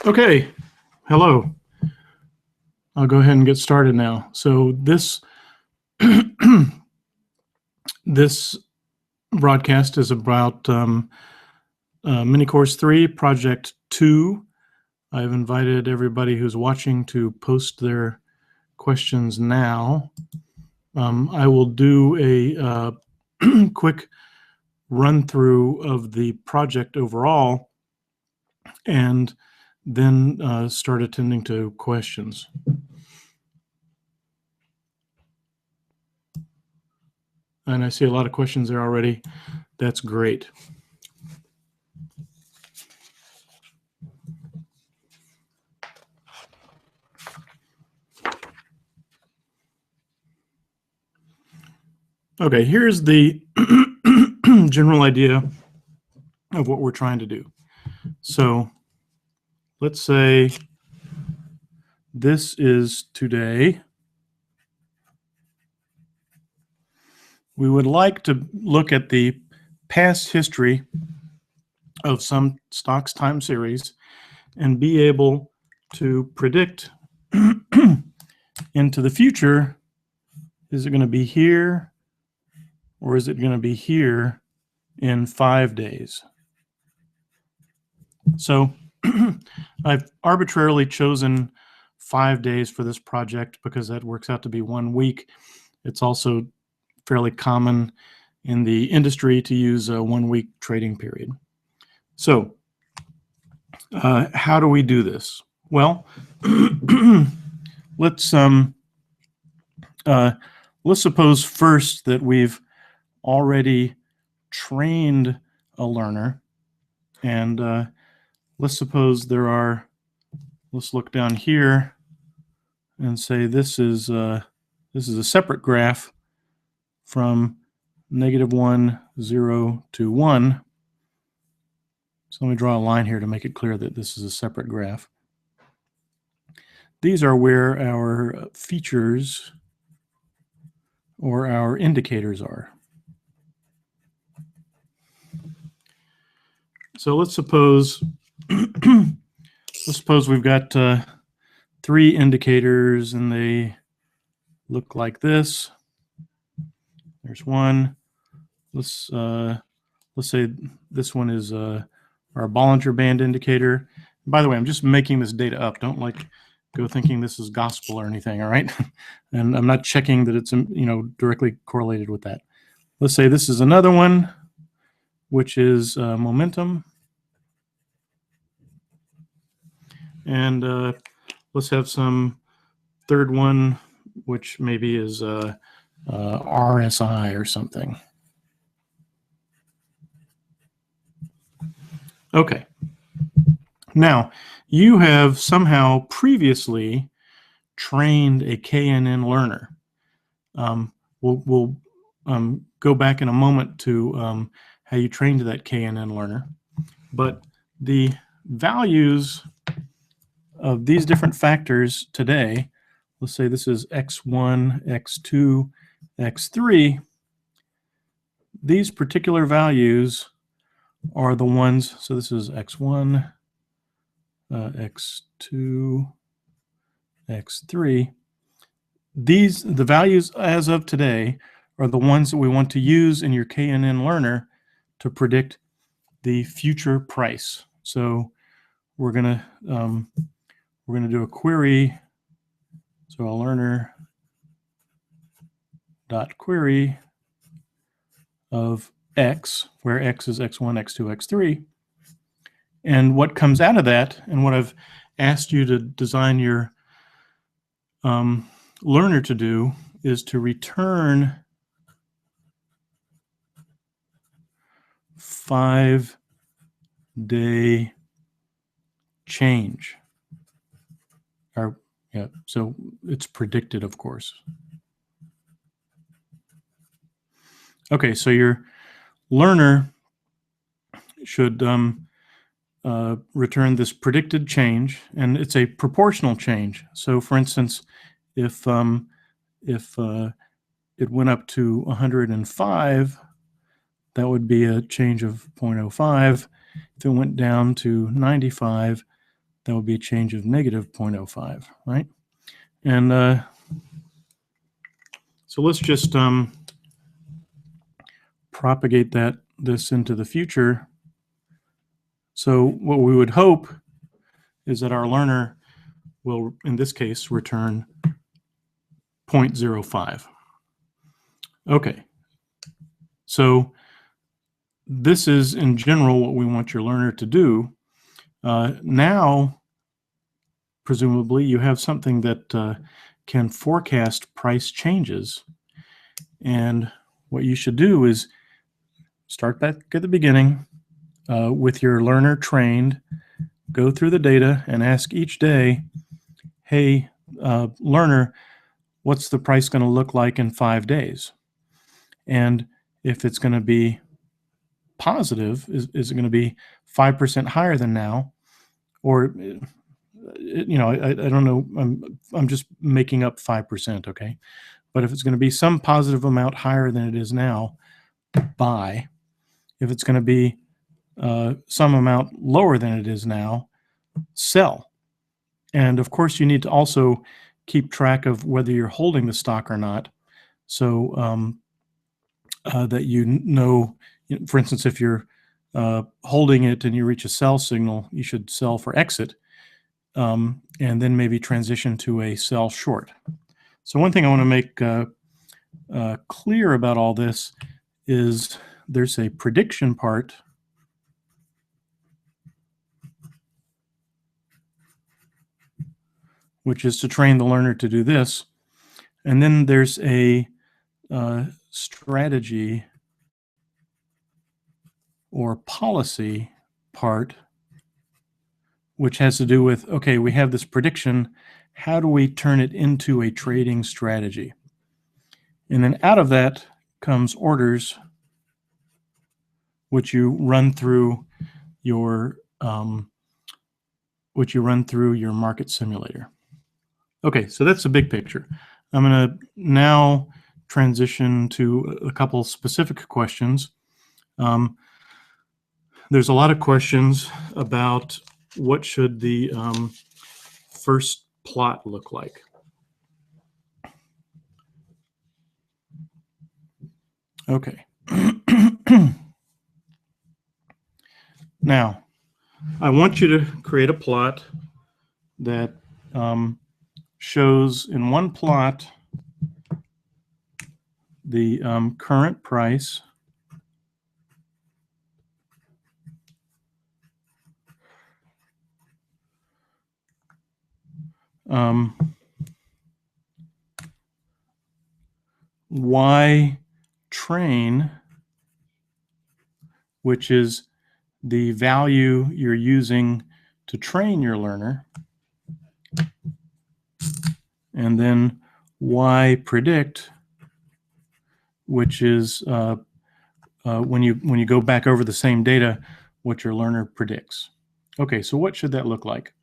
Okay, hello. I'll go ahead and get started now. So this this broadcast is about mini course 3, project 2. I've invited everybody who's watching to post their questions now. I will do a quick run through of the project overall and then start attending to questions. And I see a lot of questions there already. That's great. Okay, here's the general idea of what we're trying to do. So let's say this is today. We would like to look at the past history of some stocks time series and be able to predict into the future, is it going to be here or is it going to be here in 5 days? So I've arbitrarily chosen 5 days for this project because that works out to be 1 week. It's also fairly common in the industry to use a 1 week trading period. So how do we do this? Well, let's suppose first that we've already trained a learner, and let's suppose there are, let's look down here and say this is a separate graph from -1, 0 to 1. So let me draw a line here to make it clear that this is a separate graph. These are where our features or our indicators are. So let's suppose we've got 3 indicators and they look like this. There's one. Let's say this one is our Bollinger Band indicator. By the way, I'm just making this data up. Don't go thinking this is gospel or anything, all right? And I'm not checking that it's directly correlated with that. Let's say this is another one, which is momentum. And let's have some third one, which maybe is RSI or something. Okay. Now, you have somehow previously trained a KNN learner. We'll go back in a moment to how you trained that KNN learner. But the values of these different factors today, let's say this is x1, x2, x3, these particular values are the ones, so this is x1, x2, x3. The values as of today are the ones that we want to use in your KNN learner to predict the future price. So we're gonna do a query. So a learner dot query of x, where x is x1, x2, x3. And what comes out of that, and what I've asked you to design your learner to do, is to return 5-day change. So it's predicted, of course. Okay, so your learner should return this predicted change, and it's a proportional change. So, for instance, if it went up to 105, that would be a change of 0.05. If it went down to 95, that would be a change of negative 0.05, right? And so let's just propagate this into the future. So what we would hope is that our learner will, in this case, return 0.05. Okay, so this is in general what we want your learner to do. Now, presumably, you have something that can forecast price changes. And what you should do is start back at the beginning with your learner trained, go through the data and ask each day, hey, learner, what's the price going to look like in 5 days? And if it's going to be positive, is it going to be 5% higher than now? Or, you know, I don't know, I'm just making up 5%, okay? But if it's going to be some positive amount higher than it is now, buy. If it's going to be some amount lower than it is now, sell. And of course, you need to also keep track of whether you're holding the stock or not. So that you know, for instance, if you're holding it and you reach a sell signal, you should sell for exit, and then maybe transition to a sell short. So one thing I want to make clear about all this is there's a prediction part which is to train the learner to do this. And then there's a strategy or policy part, which has to do with, okay, we have this prediction. How do we turn it into a trading strategy? And then out of that comes orders, which you run through your market simulator. Okay, so that's the big picture. I'm going to now transition to a couple specific questions. There's a lot of questions about what should the first plot look like. Okay. Now, I want you to create a plot that shows in one plot the current price, Y train, which is the value you're using to train your learner, and then Y predict, which is when you go back over the same data, what your learner predicts. Okay, so what should that look like?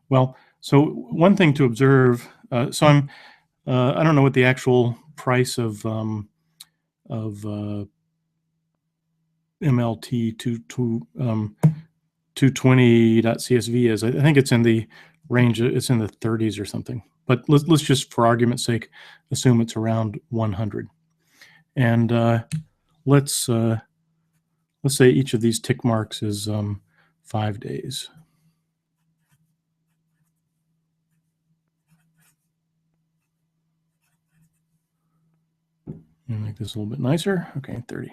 Well, so one thing to observe. So I don't know what the actual price of MLT 220.csv is. I think it's in the range. It's in the 30s or something. But let's just, for argument's sake, assume it's around 100. And let's say each of these tick marks is 5 days. Make this a little bit nicer. Okay, 30.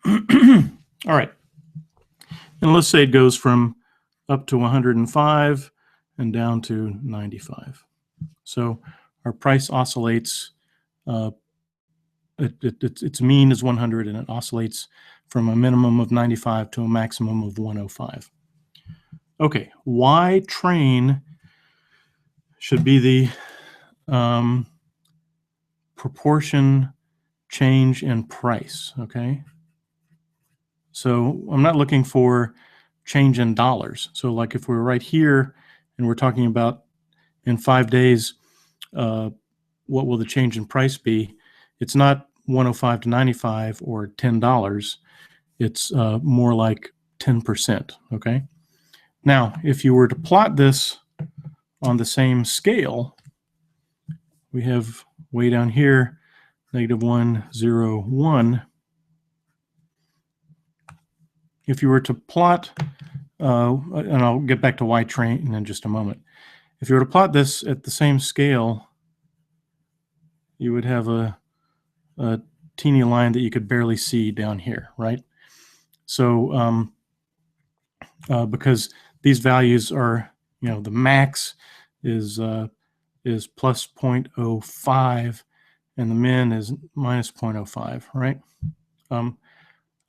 All right. And let's say it goes from up to 105 and down to 95. So our price oscillates. Its mean is 100, and it oscillates from a minimum of 95 to a maximum of 105. Okay, Y train should be the proportion change in price, okay? So I'm not looking for change in dollars. So like if we're right here and we're talking about in 5 days, what will the change in price be? It's not 105 to 95 or $10. It's more like 10%, okay? Now, if you were to plot this on the same scale, we have way down here, -1, 0, 1. If you were to plot, and I'll get back to Y train in just a moment. If you were to plot this at the same scale, you would have a teeny line that you could barely see down here, right? So because these values are, the max is plus 0.05 and the min is minus 0.05, right?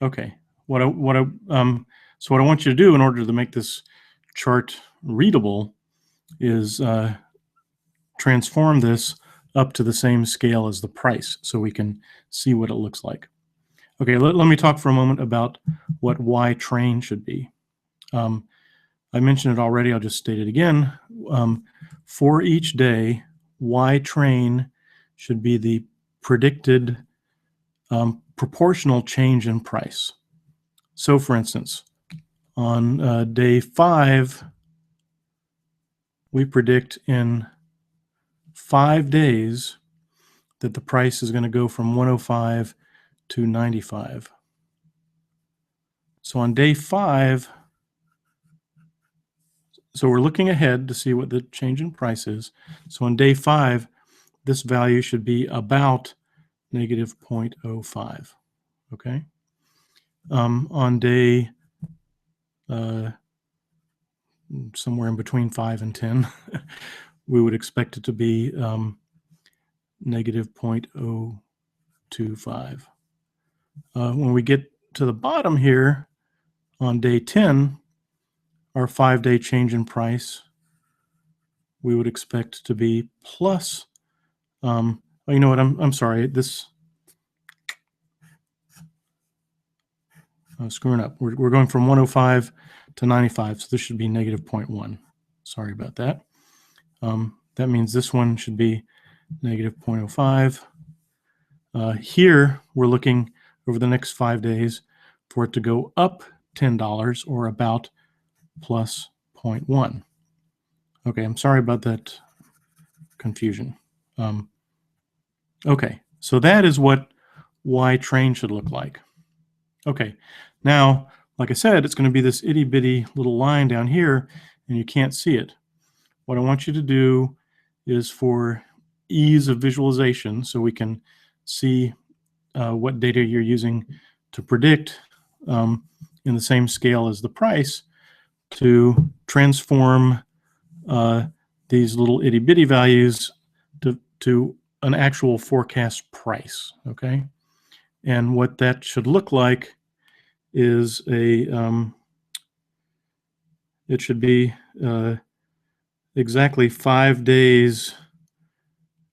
Okay. So what I want you to do in order to make this chart readable is transform this up to the same scale as the price so we can see what it looks like. Okay, let me talk for a moment about what Y train should be. I mentioned it already, I'll just state it again. For each day, Y train should be the predicted proportional change in price. So for instance, on day 5, we predict in 5 days that the price is going to go from 105 to 95. So on day 5, so we're looking ahead to see what the change in price is. So on day 5, this value should be about negative 0.05, okay? On day somewhere in between 5 and 10, we would expect it to be negative 0.025. When we get to the bottom here, on day 10, our 5-day change in price, we would expect to be plus, oh, you know what, I'm sorry, I'm screwing up. We're going from 105 to 95, so this should be negative 0.1. Sorry about that. That means this one should be negative 0.05. Here, we're looking over the next 5 days for it to go up $10 or about plus 0.1. Okay, I'm sorry about that confusion. Okay, so that is what Y train should look like. Okay, now, like I said, it's going to be this itty bitty little line down here, and you can't see it. What I want you to do is, for ease of visualization, so we can see what data you're using to predict in the same scale as the price, to transform these little itty bitty values to an actual forecast price, okay? And what that should look like is it should be exactly 5 days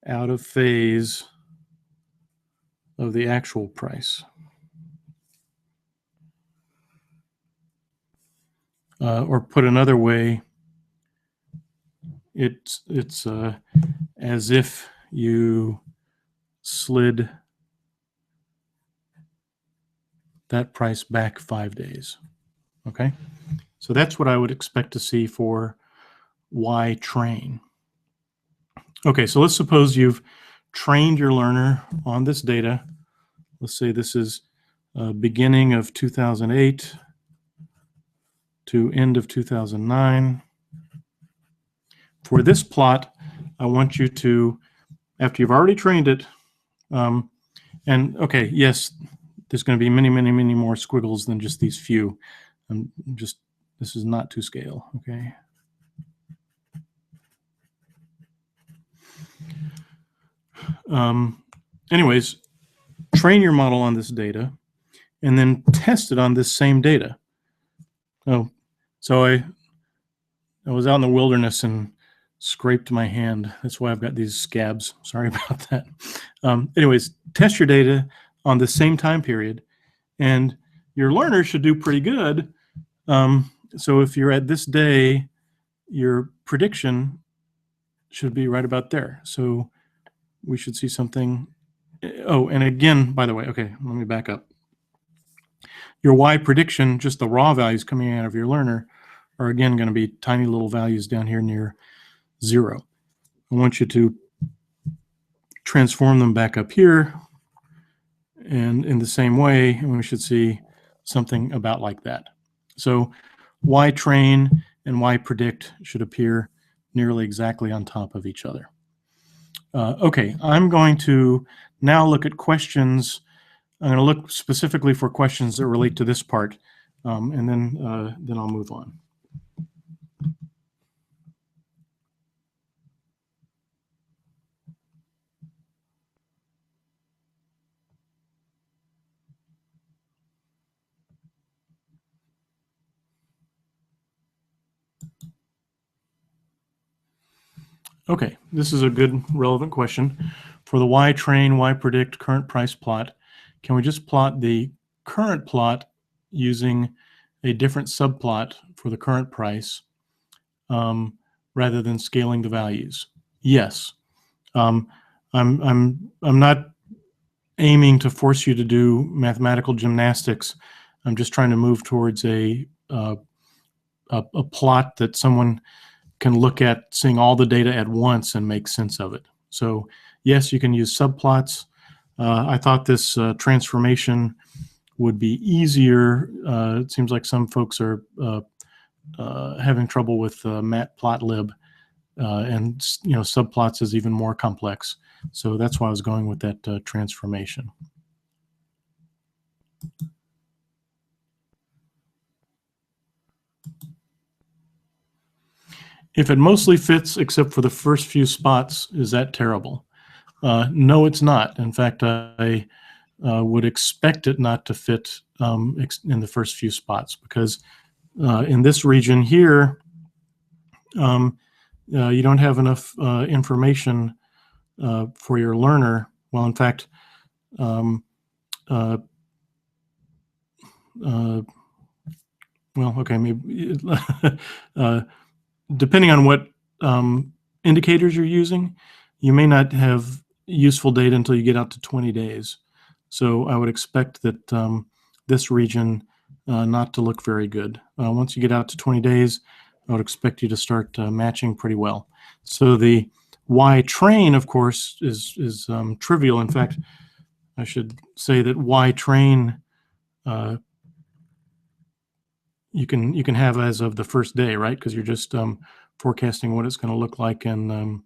out of phase of the actual price. Or put another way, it's as if you slid that price back 5 days. Okay, so that's what I would expect to see for Y train. Okay, so let's suppose you've trained your learner on this data. Let's say this is beginning of 2008 to end of 2009. For this plot, I want you to, after you've already trained it, and okay, yes, there's going to be many, many, many more squiggles than just these few. This is not to scale, okay? Anyways, train your model on this data and then test it on this same data. Oh, so I was out in the wilderness and scraped my hand. That's why I've got these scabs. Sorry about that. Anyways, test your data on the same time period, and your learner should do pretty good. So if you're at this day, your prediction should be right about there. So we should see something. Oh, and again, by the way, okay, let me back up. Your Y prediction, just the raw values coming out of your learner, are again going to be tiny little values down here near 0. I want you to transform them back up here, and in the same way, we should see something about like that. So Y-train and Y-predict should appear nearly exactly on top of each other. Okay, I'm going to now look at questions. I'm going to look specifically for questions that relate to this part, and then I'll move on. Okay, this is a good relevant question. For the Y-train, Y-predict current price plot, can we just plot the current plot using a different subplot for the current price rather than scaling the values? Yes. I'm not aiming to force you to do mathematical gymnastics. I'm just trying to move towards a plot that someone can look at, seeing all the data at once and make sense of it. So yes, you can use subplots. I thought this transformation would be easier. It seems like some folks are having trouble with matplotlib, and subplots is even more complex. So that's why I was going with that transformation. If it mostly fits except for the first few spots, is that terrible? No, it's not. In fact, I would expect it not to fit in the first few spots, because in this region here, you don't have enough information for your learner. Well, in fact, well, okay, maybe depending on what indicators you're using, you may not have useful data until you get out to 20 days. So I would expect that this region not to look very good. Once you get out to 20 days, I would expect you to start matching pretty well. So the Y-train, of course, is trivial. In fact, I should say that Y-train you can have as of the first day, right? Because you're just forecasting what it's going to look like in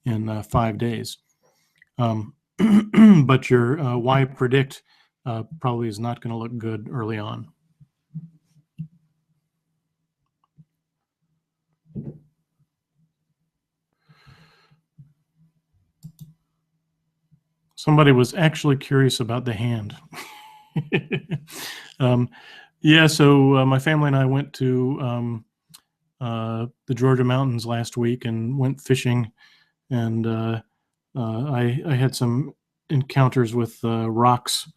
5 days. But your Y-predict probably is not going to look good early on. Somebody was actually curious about the hand. Yeah, so my family and I went to the Georgia mountains last week and went fishing, and I had some encounters with rocks,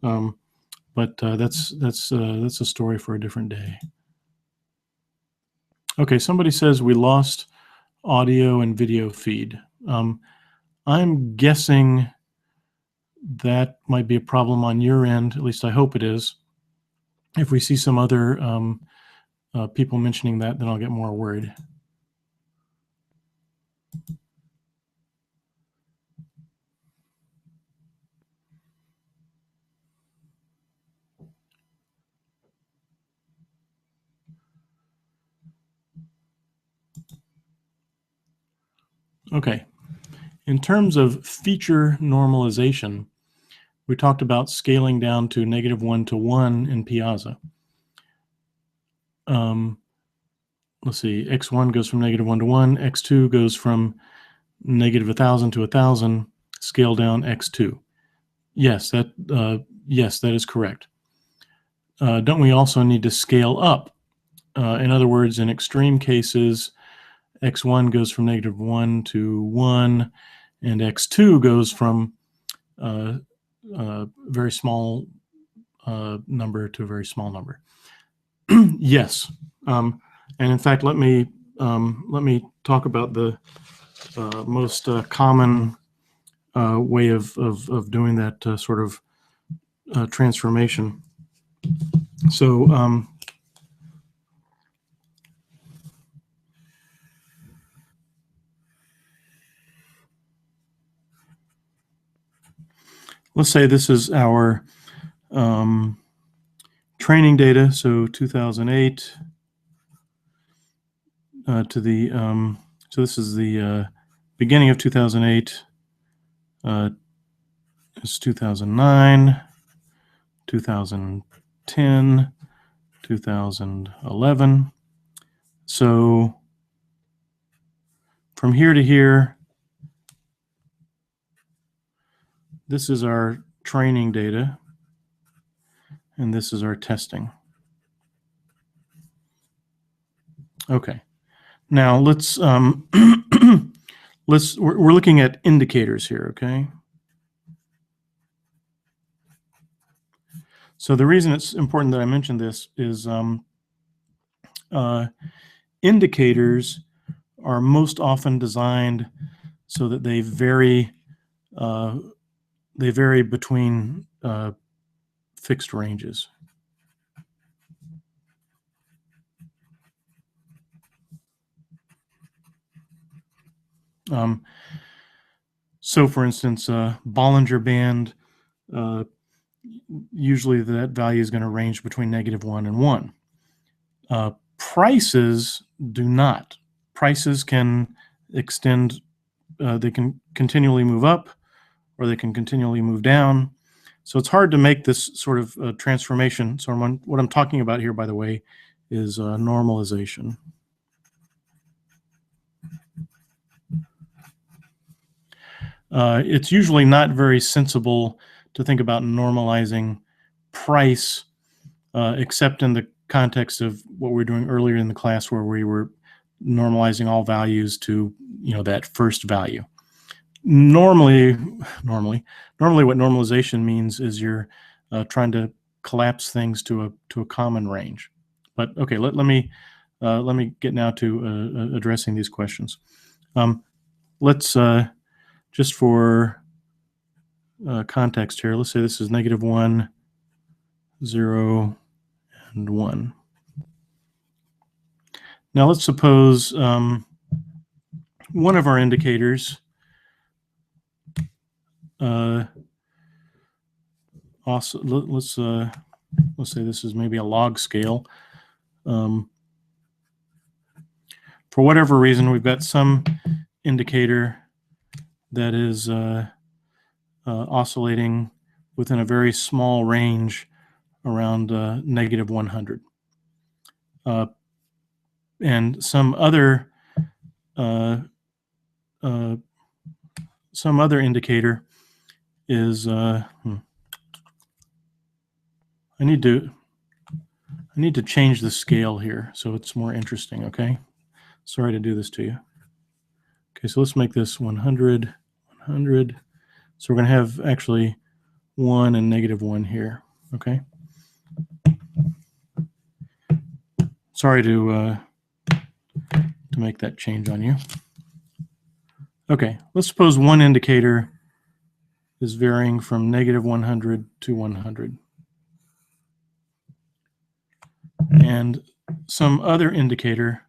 but that's a story for a different day. Okay, somebody says we lost audio and video feed. I'm guessing that might be a problem on your end. At least I hope it is. If we see some other people mentioning that, then I'll get more worried. Okay. In terms of feature normalization, we talked about scaling down to -1 to 1 in Piazza. Let's see, x1 goes from -1 to 1, x2 goes from -1,000 to 1,000, scale down x2. Yes, that is correct. Don't we also need to scale up? In other words, in extreme cases, x1 goes from -1 to 1, and x2 goes from a very small number to a very small number. Yes, and in fact, let me talk about the most common way of doing that sort of transformation. So let's say this is our training data, so 2008 to the, so this is the beginning of 2008, it's 2009, 2010, 2011. So from here to here, this is our training data, and this is our testing. Okay, now let's we're looking at indicators here. Okay, so the reason it's important that I mention this is indicators are most often designed so that they vary between fixed ranges. So for instance, Bollinger Band, usually that value is going to range between -1 and 1. Prices do not. Prices can extend, they can continually move up, or they can continually move down. So it's hard to make this sort of transformation. So what I'm talking about here, by the way, is normalization. It's usually not very sensible to think about normalizing price, except in the context of what we were doing earlier in the class, where we were normalizing all values to, that first value. Normally what normalization means is you're trying to collapse things to a common range. But okay, let me get now to addressing these questions. Let's just for context here, let's say this is -1, 0, and 1. Now let's suppose one of our indicators also, let's say this is maybe a log scale. For whatever reason, we've got some indicator that is oscillating within a very small range around -100. And some other indicator is I need to change the scale here so it's more interesting. Okay, sorry to do this to you. Okay, so let's make this 100, 100. So we're going to have actually 1 and -1 here. Okay, sorry to make that change on you. Okay, let's suppose one indicator is varying from -100 to 100. And some other indicator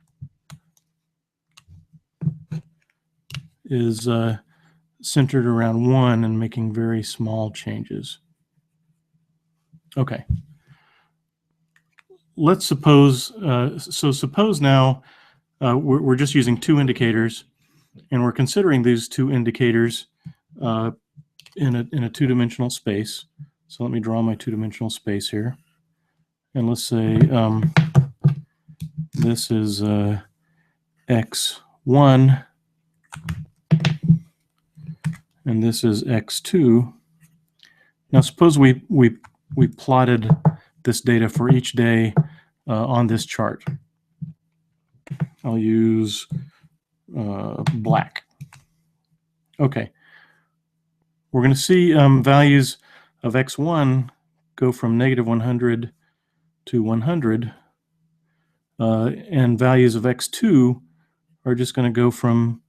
is centered around 1 and making very small changes. Okay. Let's suppose, suppose now we're just using 2 indicators, and we're considering these 2 indicators in a 2-dimensional space. So let me draw my 2-dimensional space here. And let's say this is x1, and this is x2. Now suppose we plotted this data for each day on this chart. I'll use black. Okay. We're going to see values of x1 go from -100 to 100, and values of x2 are just going to go from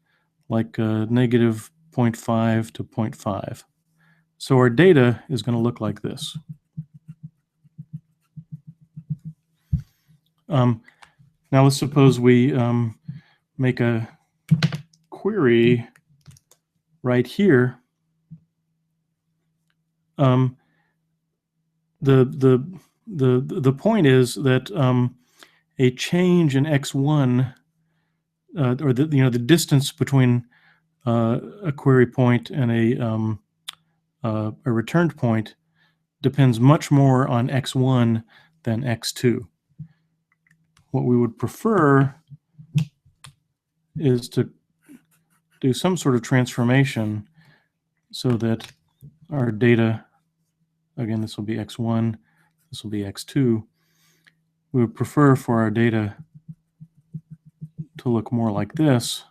like -0.5 to 0.5. So our data is going to look like this. Now let's suppose we make a query right here the point is that a change in x1, or the distance between a query point and a returned point depends much more on x1 than x2. What we would prefer is to do some sort of transformation so that our data, again, this will be x1, this will be x2. We would prefer for our data to look more like this,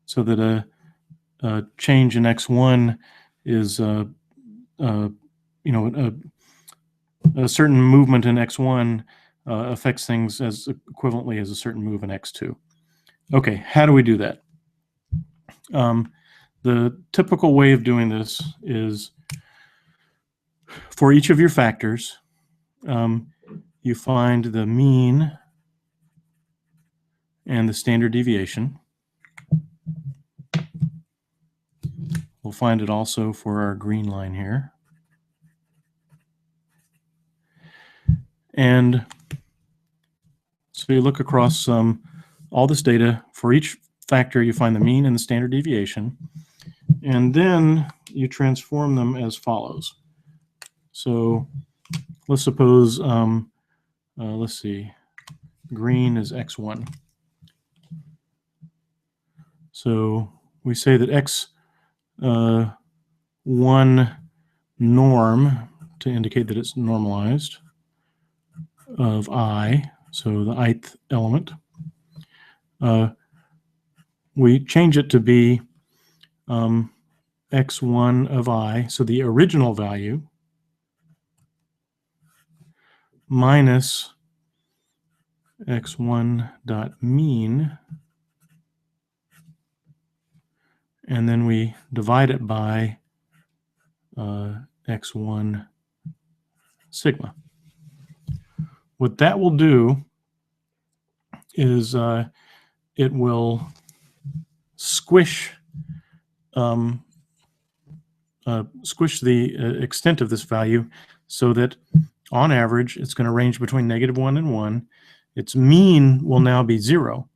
so that a change in x1 is a certain movement in x1 affects things as equivalently as a certain move in x2. Okay, how do we do that? The typical way of doing this is for each of your factors, you find the mean and the standard deviation. We'll find it also for our green line here. And so you look across all this data. For each factor, you find the mean and the standard deviation. And then you transform them as follows. So let's suppose, let's see, green is x1. So we say that x1 norm, to indicate that it's normalized, of I, so the ith element, we change it to be x1 of I, so the original value, minus x1 dot mean, and then we divide it by x1 sigma. What that will do is it will squish the extent of this value, so that on average it's going to range between -1 and 1. Its mean will now be 0.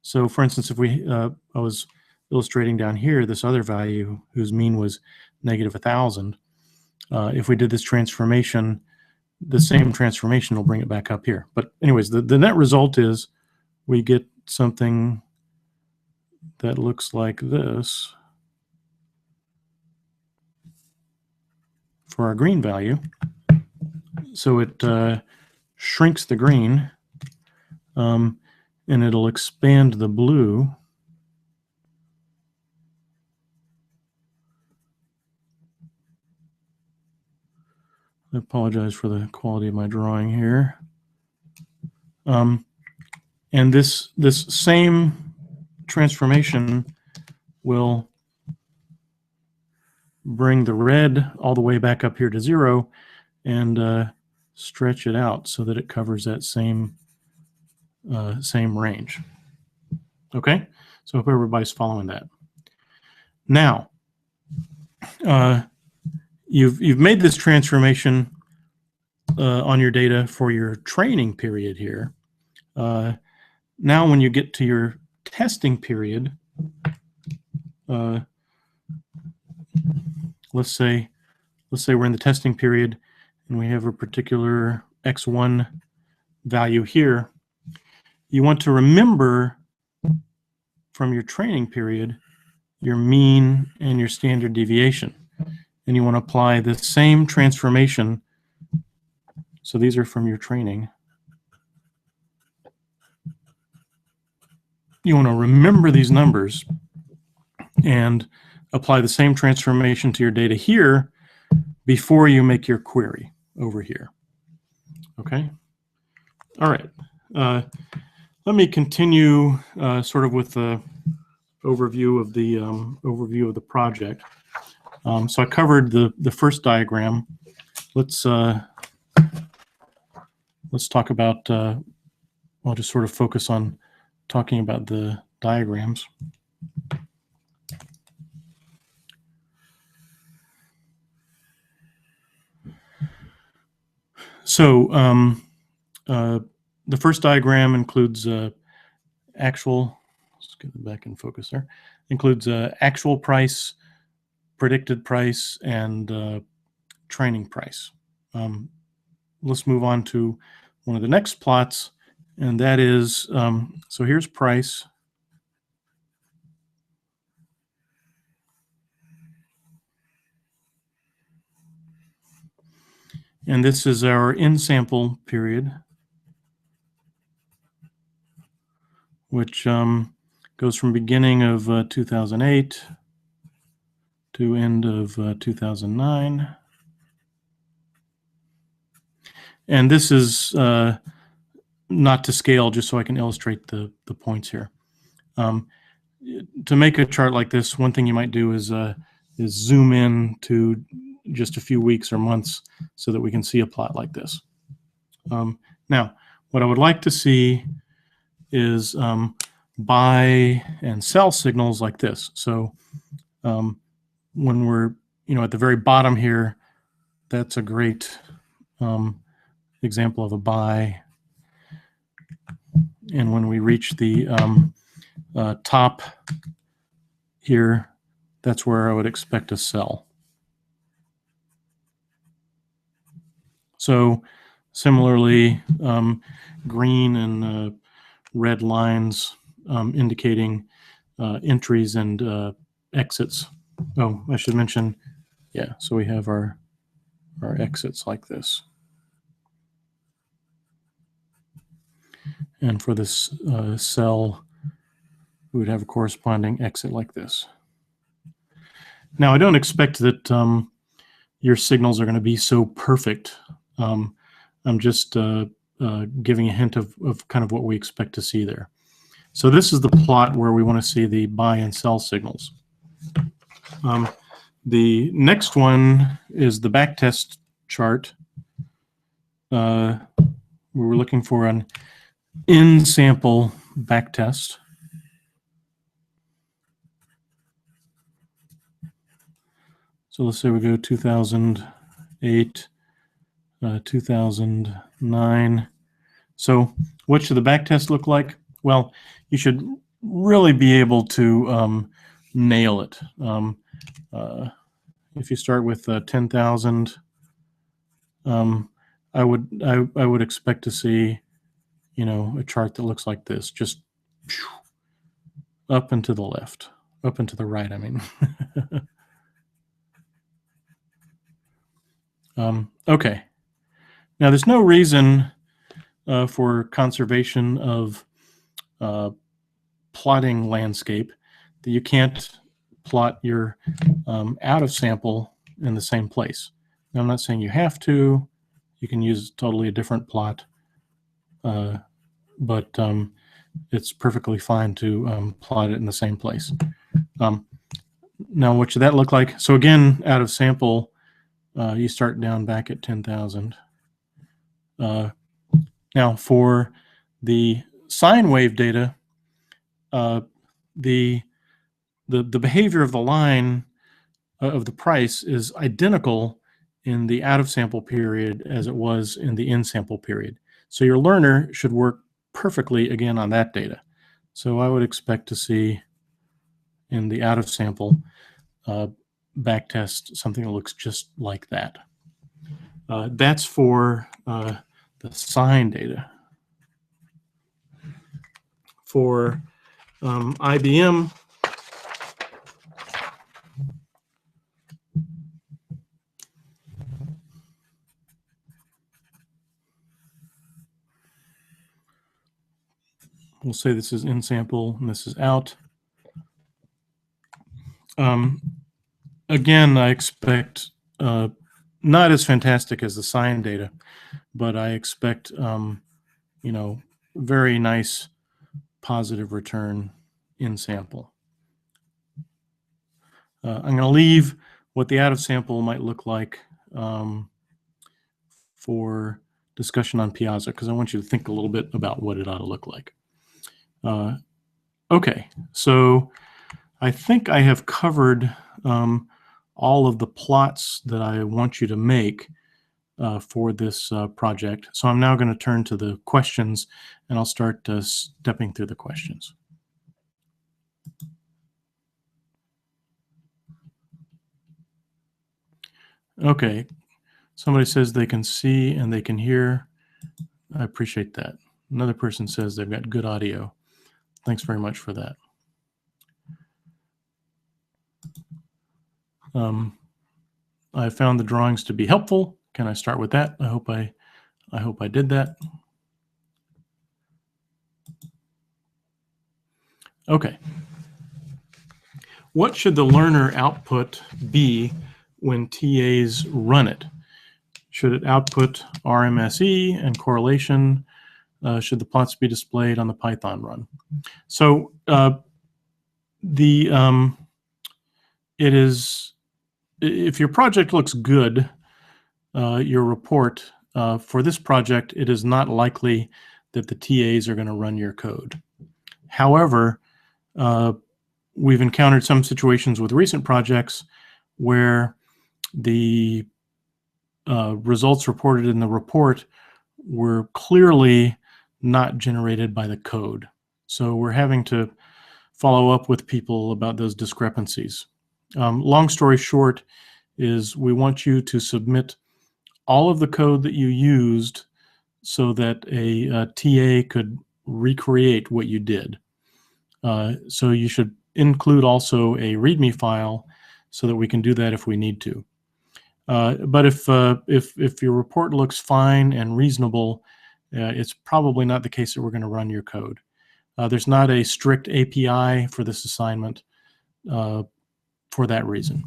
So for instance, if we I was illustrating down here this other value whose mean was -1,000, if we did this transformation, the same transformation will bring it back up here. But anyways, the net result is we get something that looks like this for our green value. So it shrinks the green, and it'll expand the blue. I apologize for the quality of my drawing here. And this same transformation will bring the red all the way back up here to 0 and stretch it out so that it covers that same range. Okay, so I hope everybody's following that. Now, you've made this transformation on your data for your training period here. Now, when you get to your testing period, let's say we're in the testing period and we have a particular x1 value here. You want to remember from your training period your mean and your standard deviation, and you want to apply the same transformation. So these are from your training. You want to remember these numbers and apply the same transformation to your data here before you make your query over here. Okay? All right. Let me continue sort of with the overview of the project. So I covered the first diagram. Let's talk about. I'll just sort of focus on talking about the diagrams. So the first diagram includes actual, let's get it back in focus there, includes actual price, predicted price, and training price. Let's move on to one of the next plots, and that is, so here's price. And this is our in-sample period, which goes from beginning of 2008 to end of 2009. And this is not to scale, just so I can illustrate the points here. To make a chart like this, one thing you might do is zoom in to just a few weeks or months so that we can see a plot like this. Now, what I would like to see is buy and sell signals like this. So when we're at the very bottom here, that's a great example of a buy. And when we reach the top here, that's where I would expect to sell. So similarly, green and red lines indicating entries and exits. Oh, I should mention, yeah, so we have our exits like this. And for this sell, we would have a corresponding exit like this. Now, I don't expect that your signals are going to be so perfect. I'm just giving a hint of kind of what we expect to see there. So this is the plot where we want to see the buy and sell signals. The next one is the backtest chart. We were looking for an in-sample backtest. So let's say we go 2008, 2009. So what should the backtest look like? Well, you should really be able to nail it. If you start with 10,000, I would expect to see, a chart that looks like this, just up and to the left, up and to the right, I mean. Okay. Now, there's no reason for conservation of plotting landscape that you can't plot your out of sample in the same place. Now, I'm not saying you have to. You can use totally a different plot, but it's perfectly fine to plot it in the same place. Now, what should that look like? So again, out of sample, you start down back at 10,000. Now, for the sine wave data, the behavior of the line of the price is identical in the out of sample period as it was in the in sample period. So your learner should work perfectly again on that data. So I would expect to see in the out of sample backtest something that looks just like that. That's for the sine data. For IBM, we'll say this is in sample and this is out. Again, I expect not as fantastic as the sine data, but I expect very nice positive return in sample. I'm going to leave what the out of sample might look like for discussion on Piazza, because I want you to think a little bit about what it ought to look like. Okay, so I think I have covered all of the plots that I want you to make. for this project. So I'm now going to turn to the questions, and I'll start stepping through the questions. Okay, somebody says they can see and they can hear. I appreciate that. Another person says they've got good audio. Thanks very much for that. I found the drawings to be helpful. Can I start with that? I hope I did that. Okay. What should the learner output be when TAs run it? Should it output RMSE and correlation? Should the plots be displayed on the Python run? So it is, if your project looks good, your report for this project, it is not likely that the TAs are going to run your code. However, we've encountered some situations with recent projects where the results reported in the report were clearly not generated by the code. So we're having to follow up with people about those discrepancies. Long story short is we want you to submit all of the code that you used so that a TA could recreate what you did. So you should include also a README file so that we can do that if we need to. But if your report looks fine and reasonable, it's probably not the case that we're going to run your code. There's not a strict API for this assignment for that reason.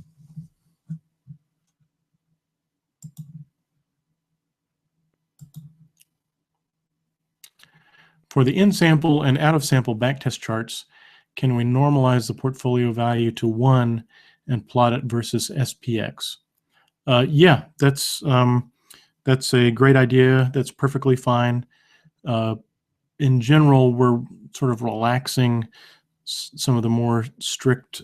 For the in-sample and out-of-sample backtest charts, can we normalize the portfolio value to 1 and plot it versus SPX? Yeah, that's a great idea. That's perfectly fine. In general, we're sort of relaxing some of the more strict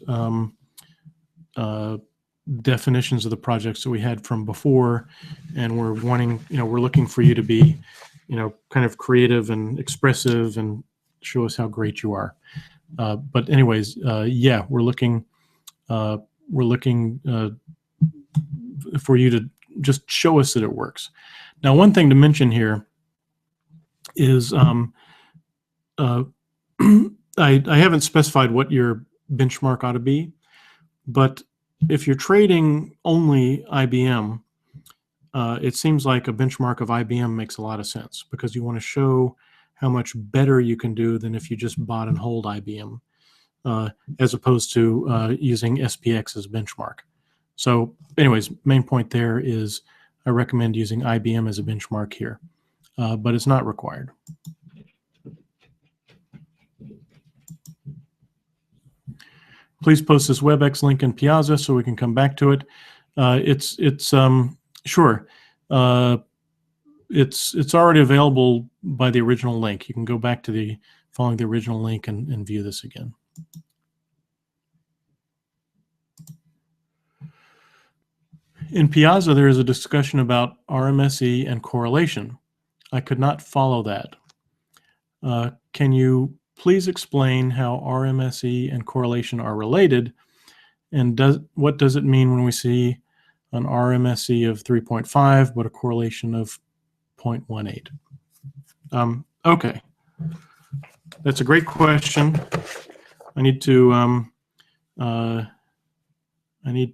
definitions of the projects that we had from before, and we're wanting, we're looking for you to be, kind of creative and expressive and show us how great you are. But anyways, yeah, we're looking for you to just show us that it works. Now, one thing to mention here is I haven't specified what your benchmark ought to be, but if you're trading only IBM, it seems like a benchmark of IBM makes a lot of sense because you want to show how much better you can do than if you just bought and hold IBM, as opposed to using SPX as benchmark. So anyways, main point there is I recommend using IBM as a benchmark here, but it's not required. Please post this WebEx link in Piazza so we can come back to it. Sure. It's already available by the original link. You can go back to following the original link and view this again. In Piazza, there is a discussion about RMSE and correlation. I could not follow that. Can you please explain how RMSE and correlation are related, and what does it mean when we see an RMSE of 3.5 but a correlation of 0.18? Okay, that's a great question. I need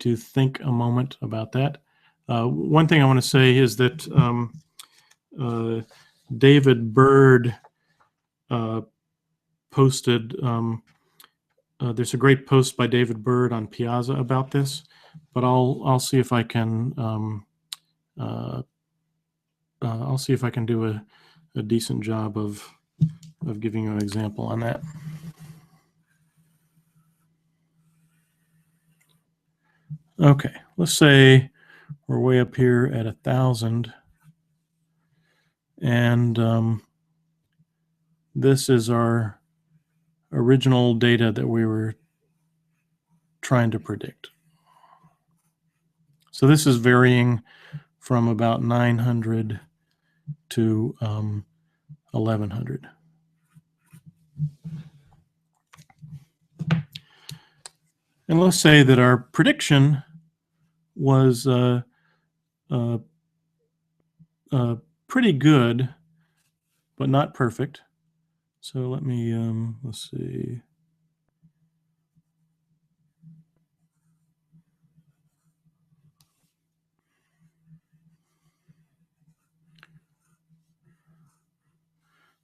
to think a moment about that. One thing I want to say is that David Bird posted, there's a great post by David Bird on Piazza about this, but I'll see if I can do a decent job of giving you an example on that. Okay, let's say we're way up here at 1,000, and this is our original data that we were trying to predict. So this is varying from about 900 to 1100. And let's say that our prediction was pretty good, but not perfect. So let me, let's see.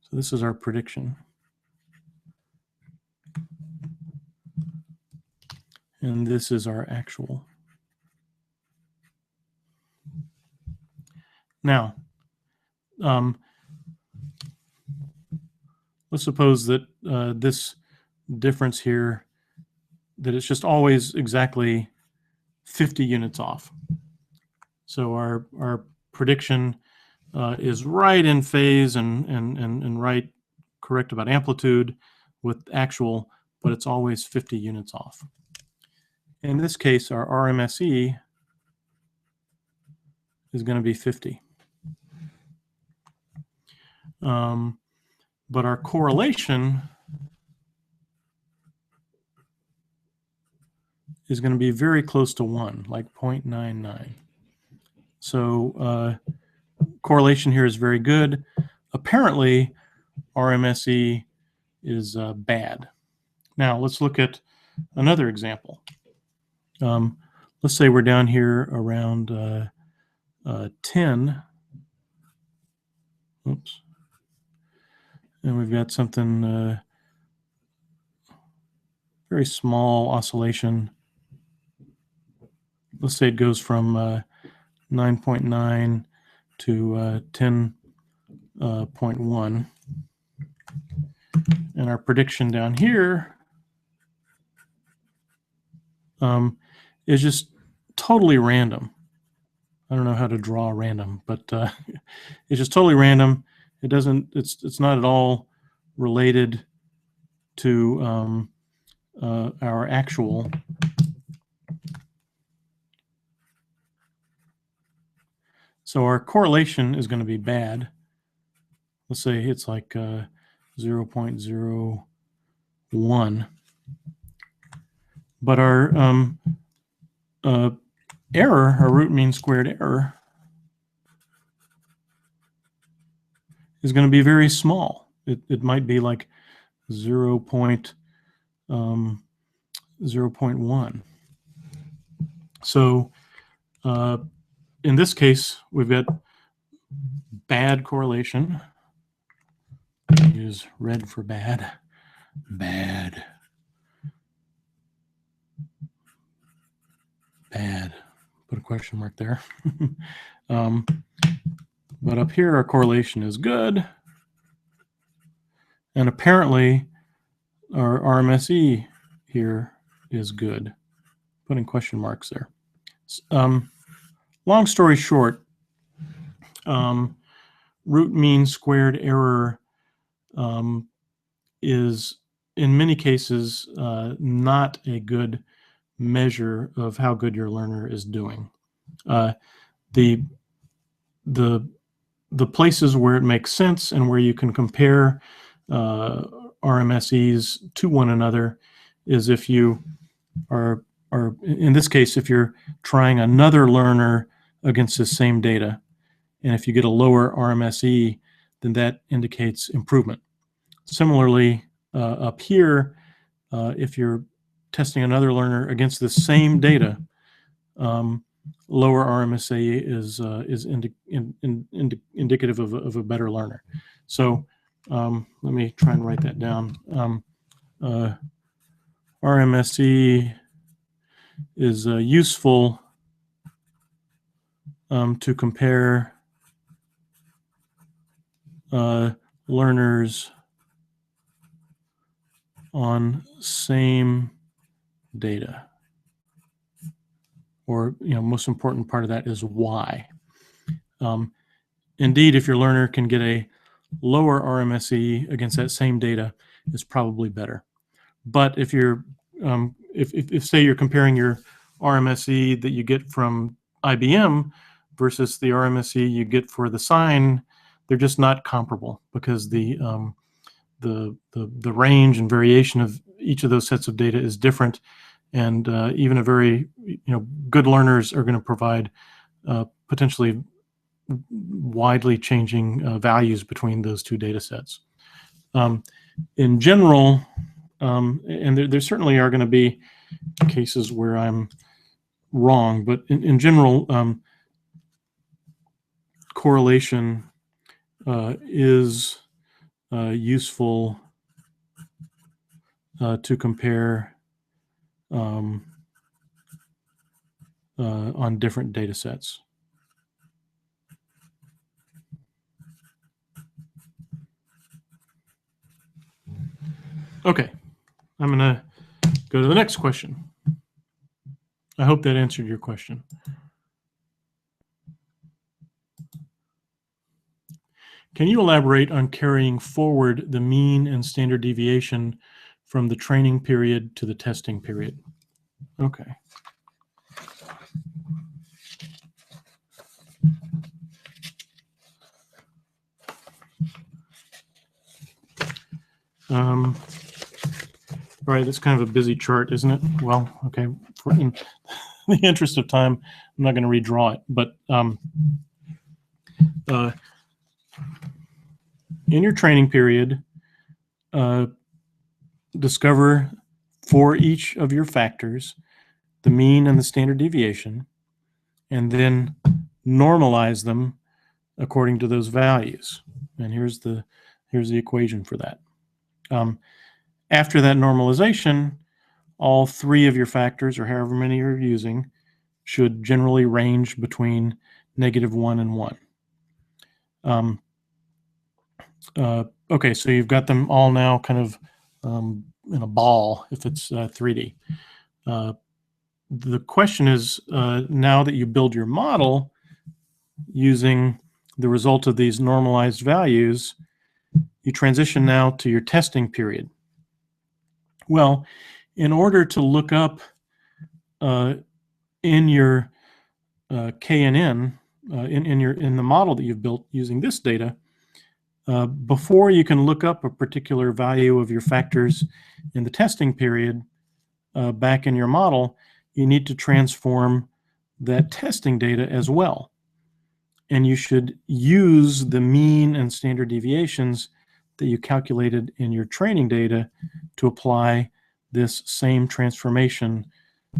So this is our prediction. And this is our actual. Now, let's suppose that this difference here, that it's just always exactly 50 units off. So our prediction is right in phase and right correct about amplitude with actual, but it's always 50 units off. In this case, our RMSE is going to be 50. But our correlation is going to be very close to 1, like 0.99. So correlation here is very good. Apparently, RMSE is bad. Now, let's look at another example. Let's say we're down here around 10. Oops. And we've got something very small oscillation. Let's say it goes from 9.9 to 10.1. And our prediction down here is just totally random. I don't know how to draw random, but it's just totally random. It doesn't. It's not at all related to our actual. So our correlation is going to be bad. Let's say it's like 0.01. But our error, our root mean squared error, is going to be very small. It might be like 0.1. So in this case, we've got bad correlation. Use red for bad. Bad. Put a question mark there. But up here, our correlation is good. And apparently, our RMSE here is good. Putting question marks there. Long story short, root mean squared error is, in many cases, not a good measure of how good your learner is doing. The places where it makes sense and where you can compare RMSEs to one another is if you are, in this case, if you're trying another learner against the same data, and if you get a lower RMSE, then that indicates improvement. Similarly, up here, if you're testing another learner against the same data, lower RMSE is indicative of a better learner. So let me try and write that down. RMSE is useful to compare learners on same data. Or, most important part of that is why. Indeed, if your learner can get a lower RMSE against that same data, it's probably better. But if you're, if say you're comparing your RMSE that you get from IBM versus the RMSE you get for the sine, they're just not comparable, because the range and variation of each of those sets of data is different, and even a very good learners are going to provide potentially widely changing values between those two data sets. In general, and there certainly are going to be cases where I'm wrong, but in general, correlation is useful to compare on different data sets. Okay, I'm going to go to the next question. I hope that answered your question. Can you elaborate on carrying forward the mean and standard deviation from the training period to the testing period? Okay. All right, it's kind of a busy chart, isn't it? Well, okay, in the interest of time, I'm not going to redraw it, but in your training period, discover for each of your factors the mean and the standard deviation, and then normalize them according to those values. And here's the equation for that. After that normalization, all three of your factors, or however many you're using, should generally range between -1 and 1. Okay, so you've got them all now kind of in a ball if it's 3D. The question is, now that you build your model using the result of these normalized values, you transition now to your testing period. Well, in order to look up in your KNN, in the model that you've built using this data, before you can look up a particular value of your factors in the testing period back in your model, you need to transform that testing data as well. And you should use the mean and standard deviations that you calculated in your training data to apply this same transformation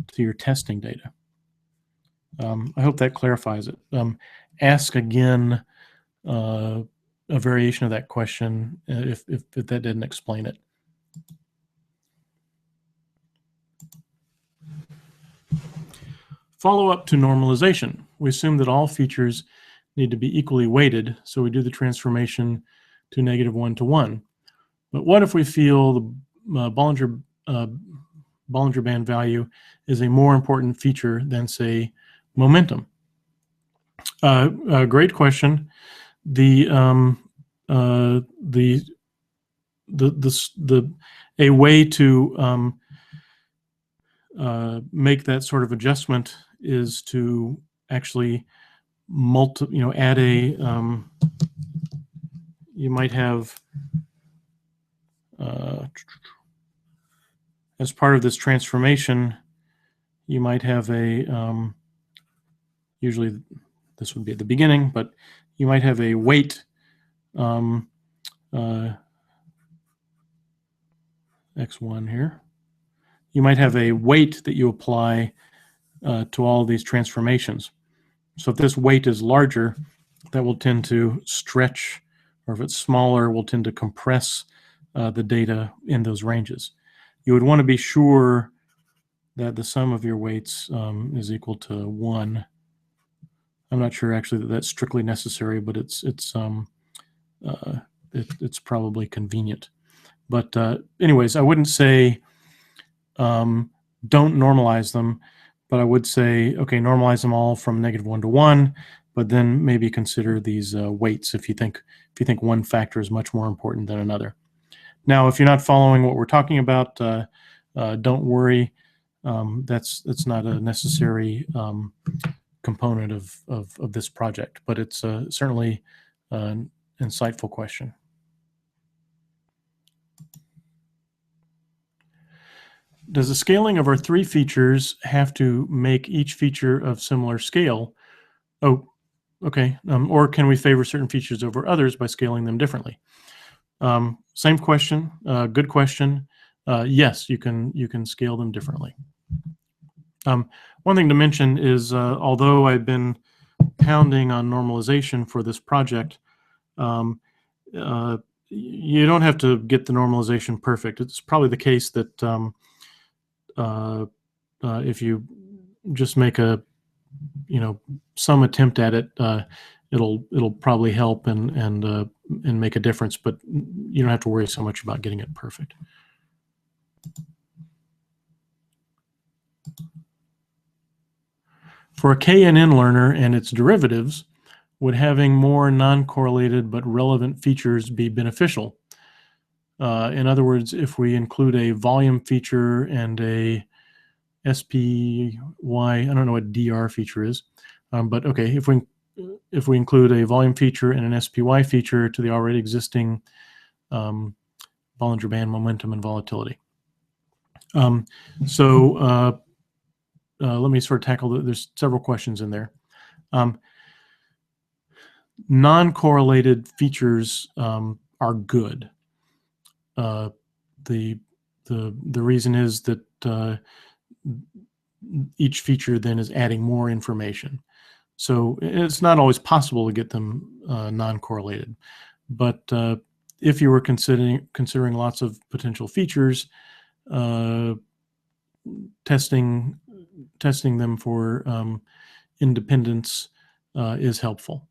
to your testing data. I hope that clarifies it. Ask again a variation of that question if that didn't explain it. Follow up to normalization. We assume that all features need to be equally weighted, so we do the transformation to -1 to 1. But what if we feel the Bollinger Band value is a more important feature than, say, momentum? Great question. A way to make that sort of adjustment is to actually add a you might have as part of this transformation, you might have a usually this would be at the beginning, but you might have a weight x1 here. You might have a weight that you apply to all these transformations. So if this weight is larger, that will tend to stretch, or if it's smaller, will tend to compress the data in those ranges. You would want to be sure that the sum of your weights is equal to 1. I'm not sure actually that that's strictly necessary, but it's probably convenient. But anyways, I wouldn't say don't normalize them, but I would say, okay, normalize them all from -1 to 1, but then maybe consider these weights if you think one factor is much more important than another. Now, if you're not following what we're talking about, don't worry. That's not a necessary component of this project, but it's certainly an insightful question. Does the scaling of our 3 features have to make each feature of similar scale? Oh, okay. Or can we favor certain features over others by scaling them differently? Same question. Good question. Yes, you can scale them differently. One thing to mention is, although I've been pounding on normalization for this project, you don't have to get the normalization perfect. It's probably the case that if you just make some attempt at it, it'll probably help and make a difference. But you don't have to worry so much about getting it perfect. For a KNN learner and its derivatives, would having more non-correlated but relevant features be beneficial? In other words, if we include a volume feature and a SPY, I don't know what DR feature is, but okay, if we include a volume feature and an SPY feature to the already existing Bollinger Band momentum and volatility. Let me sort of tackle there's several questions in there. Non-correlated features are good. The reason is that each feature then is adding more information. So it's not always possible to get them non-correlated. But if you were considering lots of potential features, testing them for independence is helpful.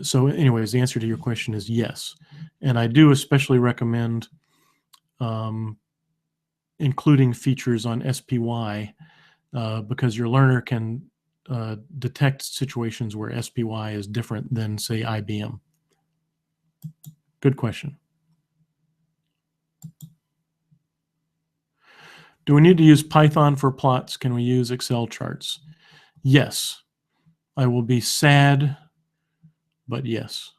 So anyways, the answer to your question is yes. And I do especially recommend including features on SPY because your learner can detect situations where SPY is different than, say, IBM. Good question. Do we need to use Python for plots? Can we use Excel charts? Yes. I will be sad, but yes.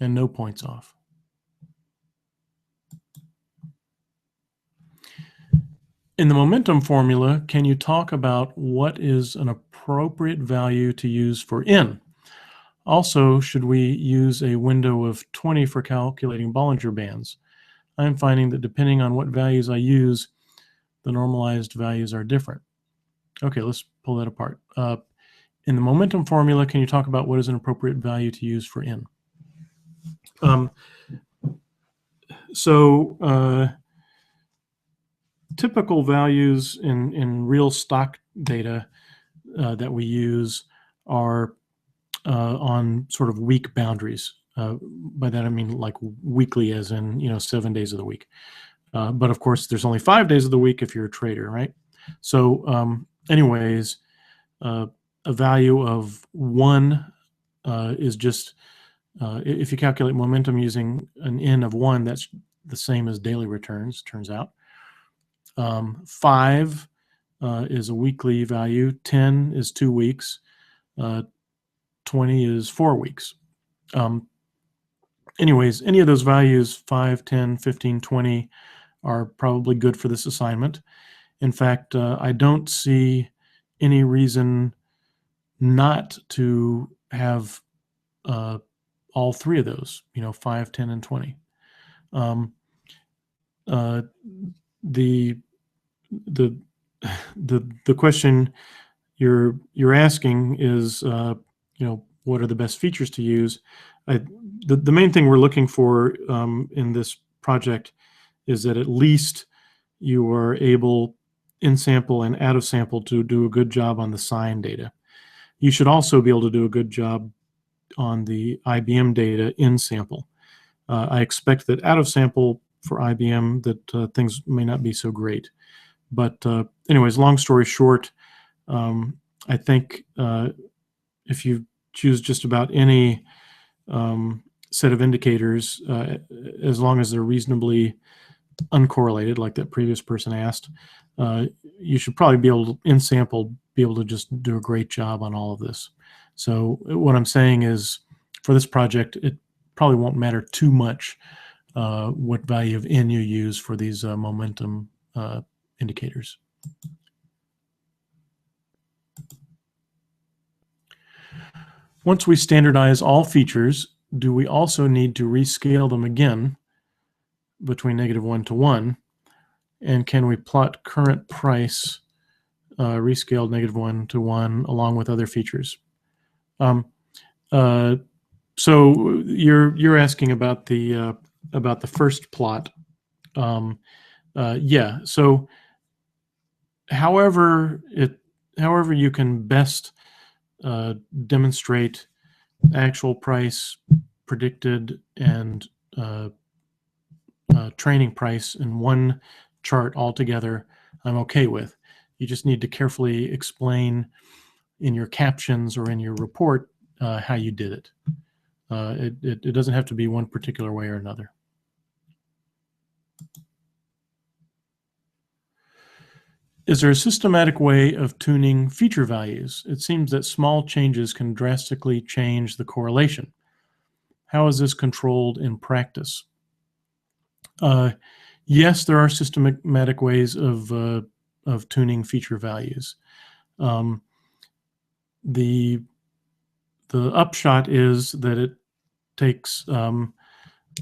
And no points off. In the momentum formula, can you talk about what is an appropriate value to use for N? Also, should we use a window of 20 for calculating Bollinger Bands? I'm finding that depending on what values I use, the normalized values are different. Okay, let's pull that apart. In the momentum formula, can you talk about what is an appropriate value to use for N? Typical values in real stock data that we use are on sort of week boundaries. By that I mean like weekly, as in 7 days of the week. But of course, there's only 5 days of the week if you're a trader, right? So, anyways, a value of 1 is just if you calculate momentum using an N of 1, that's the same as daily returns. Turns out. 5 is a weekly value. 10 is 2 weeks. 20 is 4 weeks. Anyways, any of those values, 5, 10, 15, 20, are probably good for this assignment. In fact, I don't see any reason not to have all 3 of those, 5, 10, and 20. The question you're asking is, what are the best features to use? The main thing we're looking for in this project is that at least you are able in sample and out of sample to do a good job on the sign data. You should also be able to do a good job on the IBM data in sample. I expect that out of sample for IBM that things may not be so great. But anyways, long story short, I think if you choose just about any set of indicators, as long as they're reasonably uncorrelated, like that previous person asked, you should probably be able to, in sample, be able to just do a great job on all of this. So what I'm saying is, for this project, it probably won't matter too much what value of n you use for these momentum indicators. Once we standardize all features, do we also need to rescale them again between -1 to 1? And can we plot current price rescaled -1 to 1 along with other features? So you're asking about the first plot. Yeah. So however you can best demonstrate actual price, predicted, and training price in one chart altogether, I'm okay with. You just need to carefully explain in your captions or in your report how you did it. It doesn't have to be one particular way or another. Is there a systematic way of tuning feature values? It seems that small changes can drastically change the correlation. How is this controlled in practice? Yes, there are systematic ways of tuning feature values. The upshot is that it takes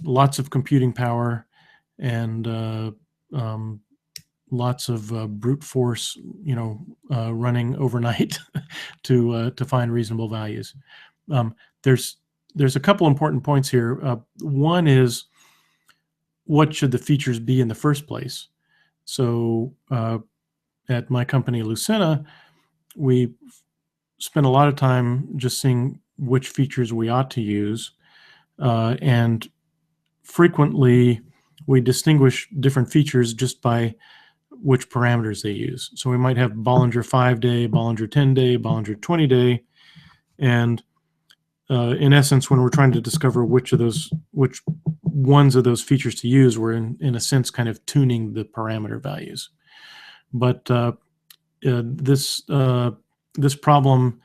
lots of computing power and lots of brute force, running overnight to find reasonable values. There's a couple important points here. One is, what should the features be in the first place? So at my company, Lucena, we spend a lot of time just seeing which features we ought to use, and frequently we distinguish different features just by which parameters they use. So we might have Bollinger 5-day, Bollinger 10-day, Bollinger 20-day, and in essence, when we're trying to discover which ones of those features to use, we're in a sense kind of tuning the parameter values. But this problem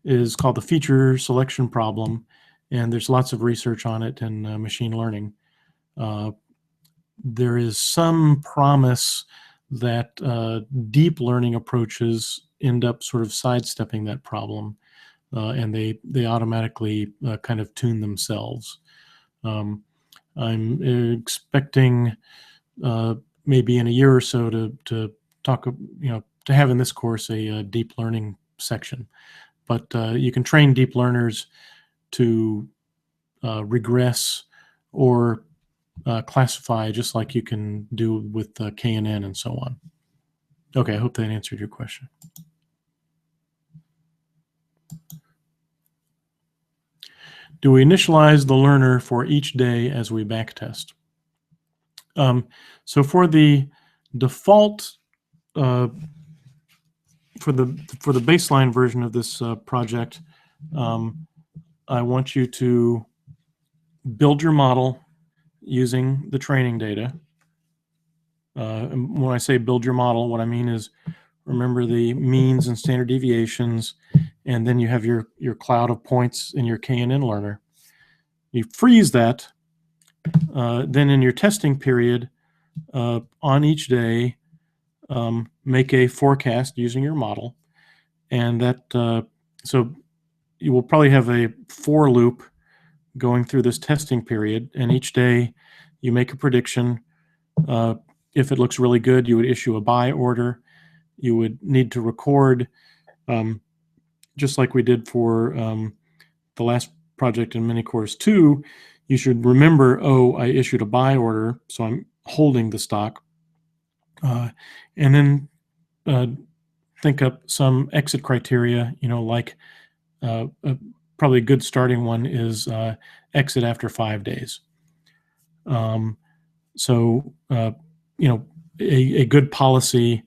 is called the feature selection problem, and there's lots of research on it in machine learning. There is some promise that deep learning approaches end up sort of sidestepping that problem, and they automatically kind of tune themselves. I'm expecting maybe in a year or so to talk, to have in this course a deep learning section. But you can train deep learners to regress or classify just like you can do with KNN and so on. Okay, I hope that answered your question. Do we initialize the learner for each day as we backtest? So for the default, for the baseline version of this project, I want you to build your model using the training data. And when I say build your model, what I mean is remember the means and standard deviations, and then you have your cloud of points in your KNN learner. You freeze that. Then in your testing period, on each day, make a forecast using your model, and that so you will probably have a for loop going through this testing period, and each day you make a prediction. If it looks really good, you would issue a buy order. You would need to record, just like we did for the last project in mini course 2, you should remember, oh, I issued a buy order, so I'm holding the stock. And then think up some exit criteria, like probably a good starting one is exit after 5 days. So, a good policy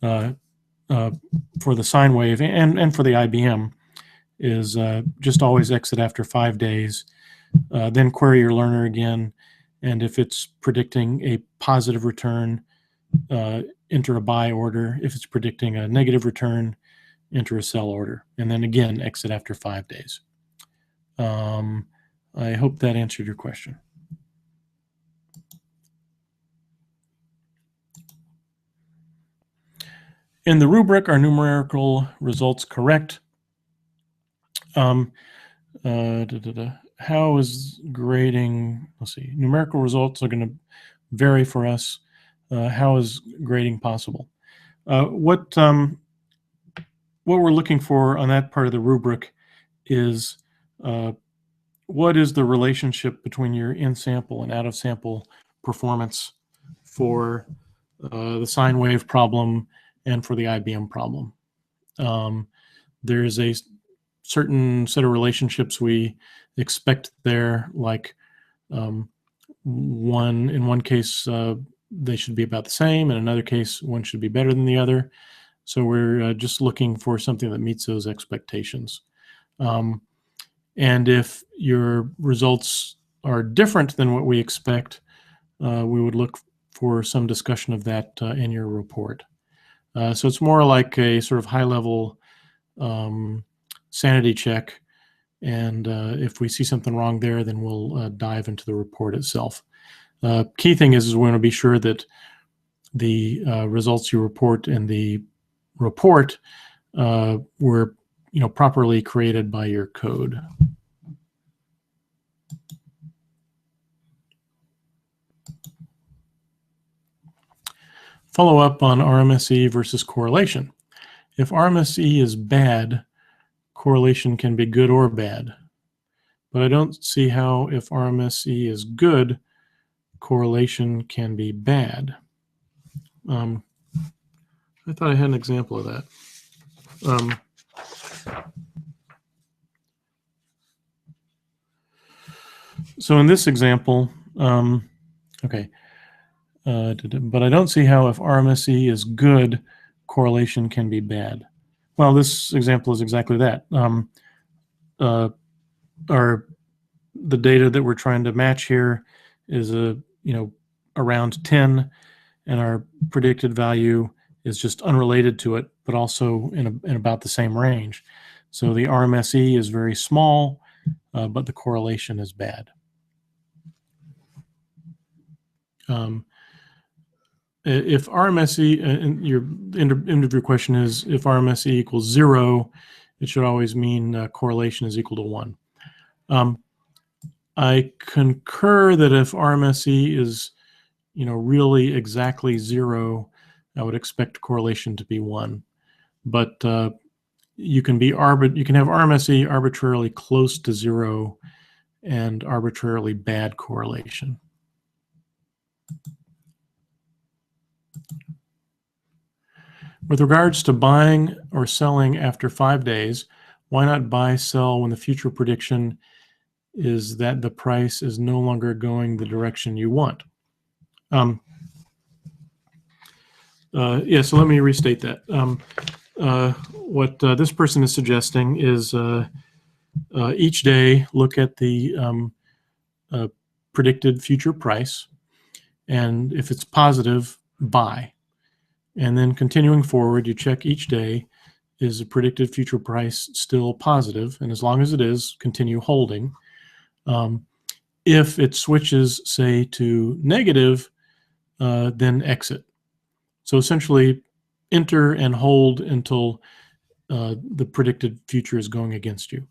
for the sine wave and for the IBM is just always exit after 5 days, then query your learner again, and if it's predicting a positive return, enter a buy order. If it's predicting a negative return, enter a sell order, and then again exit after 5 days. I hope that answered your question. In the rubric, are numerical results correct? How is grading? Let's see. Numerical results are going to vary for us. How is grading possible? What we're looking for on that part of the rubric is what is the relationship between your in-sample and out-of-sample performance for the sine wave problem and for the IBM problem. There's a certain set of relationships we expect there, like in one case they should be about the same, in another case one should be better than the other. So we're just looking for something that meets those expectations. And if your results are different than what we expect, we would look for some discussion of that in your report. So it's more like a sort of high-level sanity check, and if we see something wrong there, then we'll dive into the report itself. Key thing is we want to be sure that the results you report in the report were properly created by your code. Follow up on RMSE versus correlation. If RMSE is bad, correlation can be good or bad. But I don't see how, if RMSE is good, correlation can be bad. I thought I had an example of that. So in this example, okay, but I don't see how, if RMSE is good, correlation can be bad. Well, this example is exactly that. The data that we're trying to match here is around 10, and our predicted value is just unrelated to it, but also in about the same range. So the RMSE is very small, but the correlation is bad. If RMSE, and the end of your question is, if RMSE equals 0, it should always mean correlation is equal to 1. I concur that if RMSE is, really exactly 0, I would expect correlation to be 1. But you can have RMSE arbitrarily close to 0 and arbitrarily bad correlation. With regards to buying or selling after 5 days, why not buy, sell when the future prediction is that the price is no longer going the direction you want? Yeah, so let me restate that. What this person is suggesting is each day look at the predicted future price, and if it's positive, buy. And then continuing forward, you check each day, is the predicted future price still positive? And as long as it is, continue holding. If it switches, say, to negative, then exit. So essentially, enter and hold until the predicted future is going against you.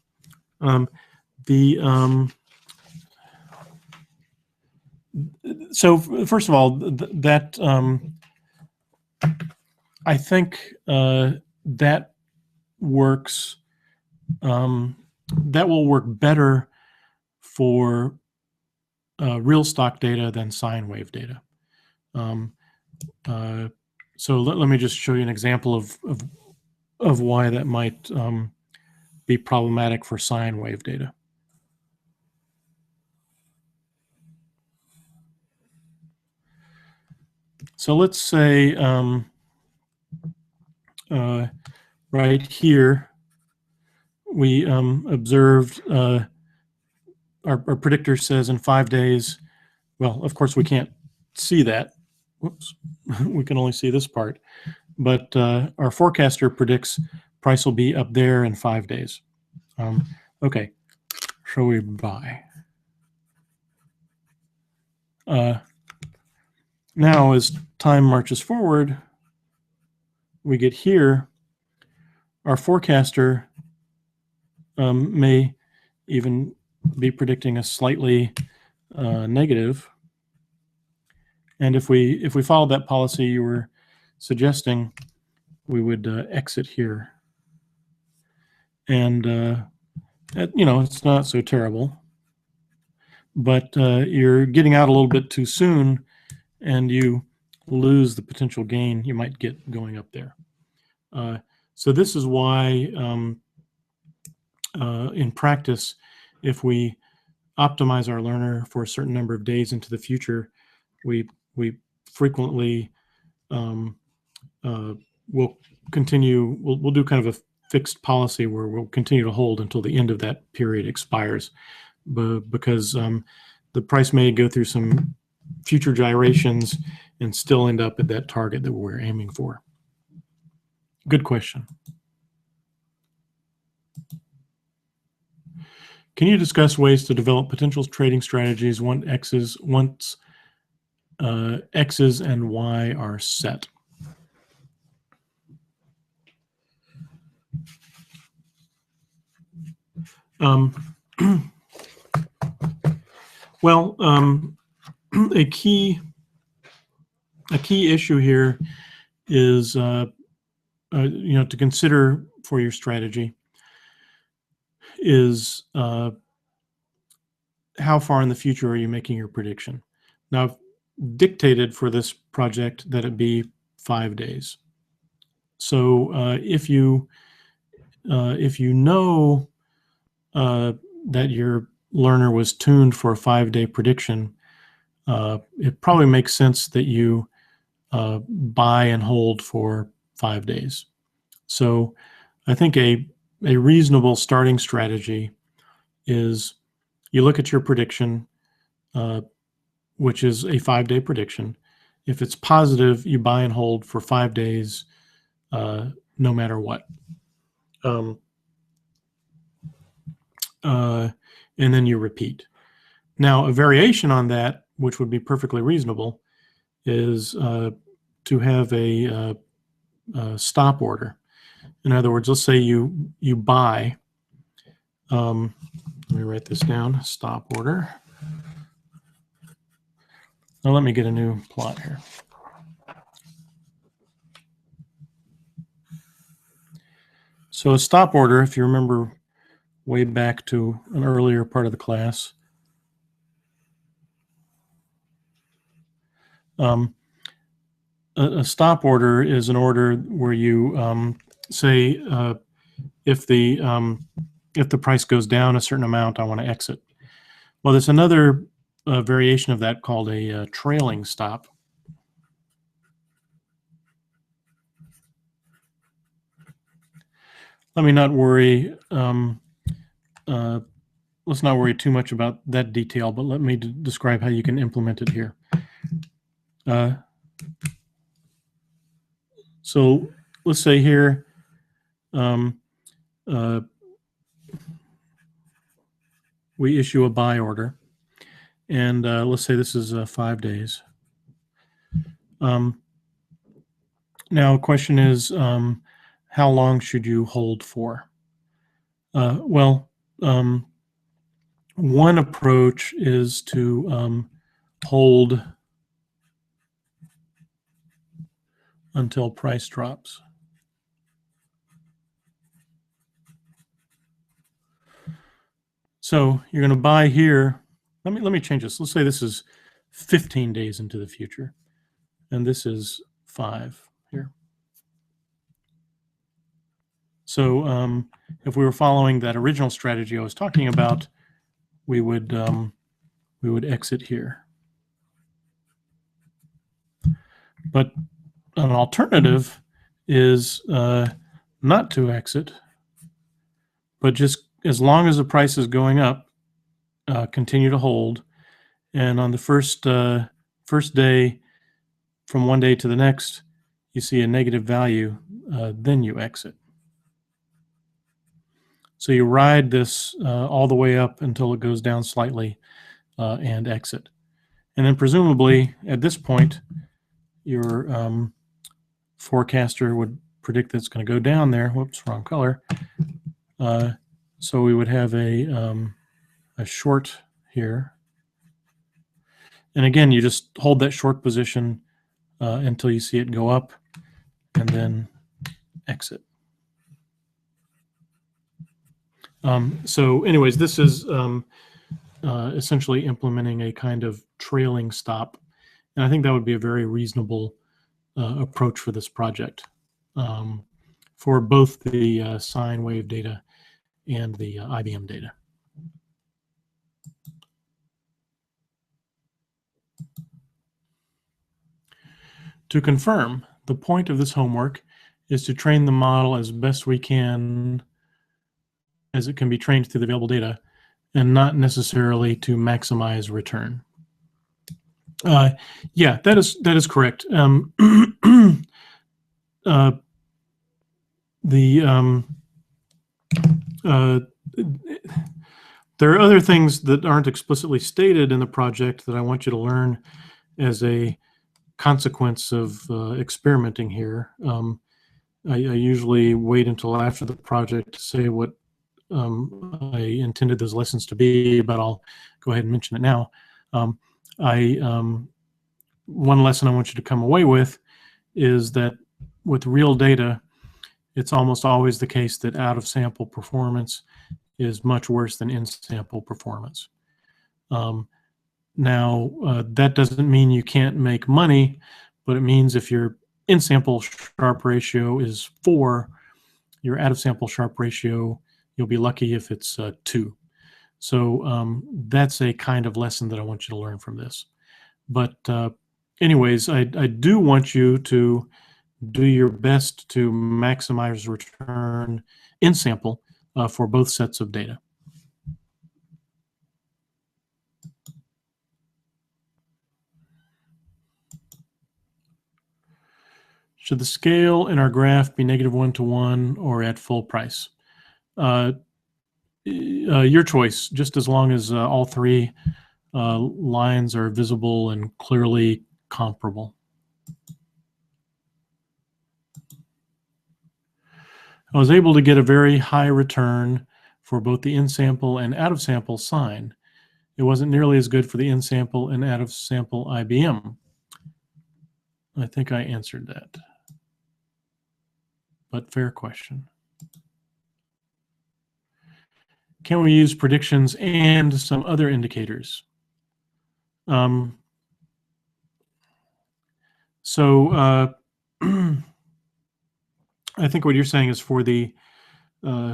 So first of all, I think that works. That will work better for real stock data than sine wave data. So let me just show you an example of why that might be problematic for sine wave data. So let's say right here we observed our predictor says in 5 days well, of course, we can't see that. Whoops. We can only see this part. But our forecaster predicts price will be up there in 5 days. Okay, shall we buy? Now, as time marches forward, we get here, our forecaster may even be predicting a slightly negative. And if we followed that policy you were suggesting, we would exit here. And, it's not so terrible. But you're getting out a little bit too soon, and you lose the potential gain you might get going up there. So this is why in practice, if we optimize our learner for a certain number of days into the future, we frequently we'll do kind of a fixed policy where we'll continue to hold until the end of that period expires, because the price may go through some future gyrations and still end up at that target that we're aiming for. Good question. Can you discuss ways to develop potential trading strategies once X's and Y are set? Well, a key issue here is to consider for your strategy is how far in the future are you making your prediction? Now, I've dictated for this project that it be 5 days. So if you know that your learner was tuned for a 5-day prediction, it probably makes sense that you buy and hold for 5 days. So I think a reasonable starting strategy is you look at your prediction, which is a 5-day prediction. If it's positive, you buy and hold for 5 days, no matter what. And then you repeat. Now, a variation on that, which would be perfectly reasonable, is to have a stop order. In other words, let's say you buy. Let me write this down. Stop order. Now let me get a new plot here. So a stop order, if you remember way back to an earlier part of the class, a stop order is an order where you say if the price goes down a certain amount, I want to exit. Well, there's another variation of that called a trailing stop. Let me not worry. Let's not worry too much about that detail, but let me describe how you can implement it here. So let's say here, we issue a buy order, and let's say this is 5 days. Now, the question is, how long should you hold for? Well, one approach is to hold until price drops. So you're going to buy here. Let me change this. Let's say this is 15 days into the future, and this is 5 here. So if we were following that original strategy I was talking about, we would exit here. But an alternative is not to exit, but just as long as the price is going up, continue to hold. and on the first day, from one day to the next, you see a negative value, then you exit. So you ride this all the way up until it goes down slightly and exit. And then presumably at this point, your forecaster would predict that it's going to go down there. Whoops, wrong color. So we would have a short here. And again, you just hold that short position until you see it go up and then exit. So anyways, this is essentially implementing a kind of trailing stop. And I think that would be a very reasonable approach for this project for both the sine wave data and the IBM data. To confirm, the point of this homework is to train the model as best we can, as it can be trained through the available data, and not necessarily to maximize return. Yeah, that is correct. There are other things that aren't explicitly stated in the project that I want you to learn as a consequence of experimenting here. I usually wait until after the project to say what I intended those lessons to be, but I'll go ahead and mention it now. One lesson I want you to come away with is that with real data, it's almost always the case that out-of-sample performance is much worse than in-sample performance. Now, that doesn't mean you can't make money, but it means if your in-sample Sharpe ratio is 4, your out-of-sample Sharpe ratio, you'll be lucky if it's 2. So that's a kind of lesson that I want you to learn from this. But anyways, I do want you to do your best to maximize return in sample for both sets of data. Should the scale in our graph be -1 to 1 or at full price? Your choice, just as long as all three lines are visible and clearly comparable. I was able to get a very high return for both the in-sample and out-of-sample sine. It wasn't nearly as good for the in-sample and out-of-sample IBM. I think I answered that, but fair question. Can we use predictions and some other indicators? I think what you're saying is for the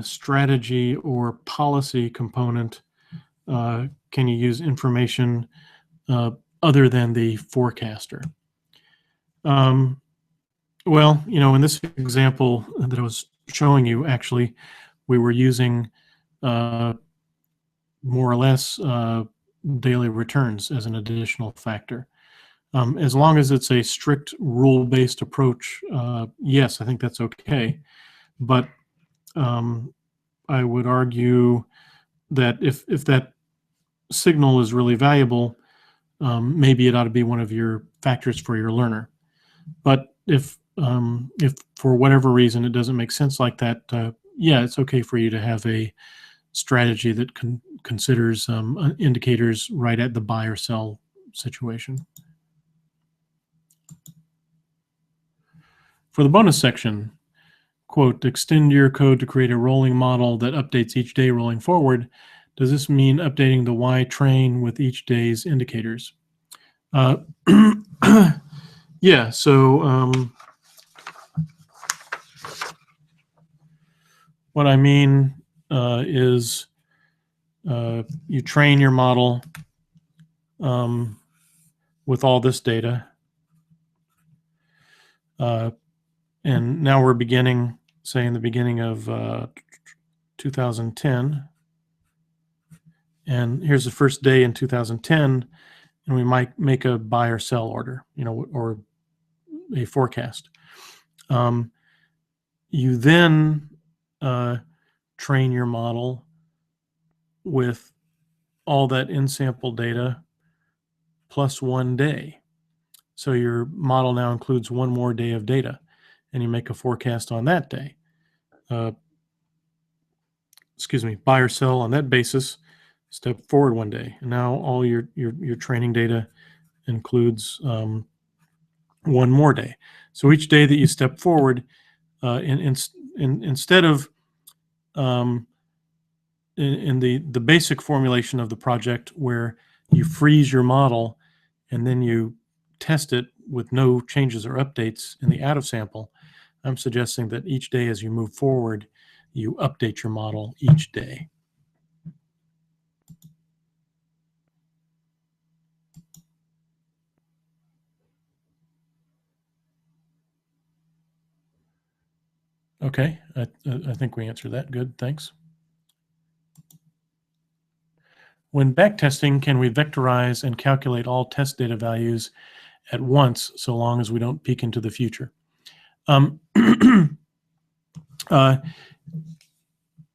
strategy or policy component, can you use information other than the forecaster? Well, you know, in this example that I was showing you, actually, we were using more or less daily returns as an additional factor. As long as it's a strict rule-based approach, yes, I think that's okay. But I would argue that if that signal is really valuable, maybe it ought to be one of your factors for your learner. But if for whatever reason it doesn't make sense like that, yeah, it's okay for you to have a strategy that considers indicators right at the buy or sell situation. For the bonus section, quote, extend your code to create a rolling model that updates each day rolling forward. Does this mean updating the Y train with each day's indicators? Yeah, so what I mean is you train your model with all this data. And now we're beginning, say, in the beginning of 2010. And here's the first day in 2010. and we might make a buy or sell order, or a forecast. You then train your model with all that in-sample data plus 1 day. So your model now includes 1 more day of data, and you make a forecast on that day. Buy or sell on that basis, step forward 1 day. And now all your training data includes 1 more day. So each day that you step forward, instead of in the basic formulation of the project where you freeze your model and then you test it with no changes or updates in the out of sample, I'm suggesting that each day as you move forward, you update your model each day. Okay, I think we answered that. Good, thanks. When backtesting, can we vectorize and calculate all test data values at once, so long as we don't peek into the future?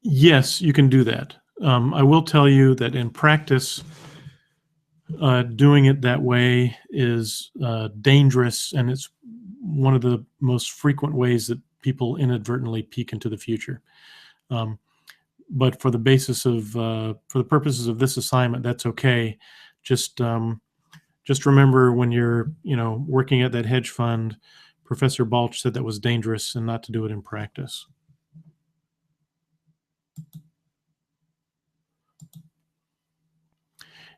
Yes, you can do that. I will tell you that in practice, doing it that way is dangerous, and it's one of the most frequent ways that people inadvertently peek into the future. But for the purposes of this assignment, that's okay. Just remember, when you're working at that hedge fund, Professor Balch said that was dangerous and not to do it in practice.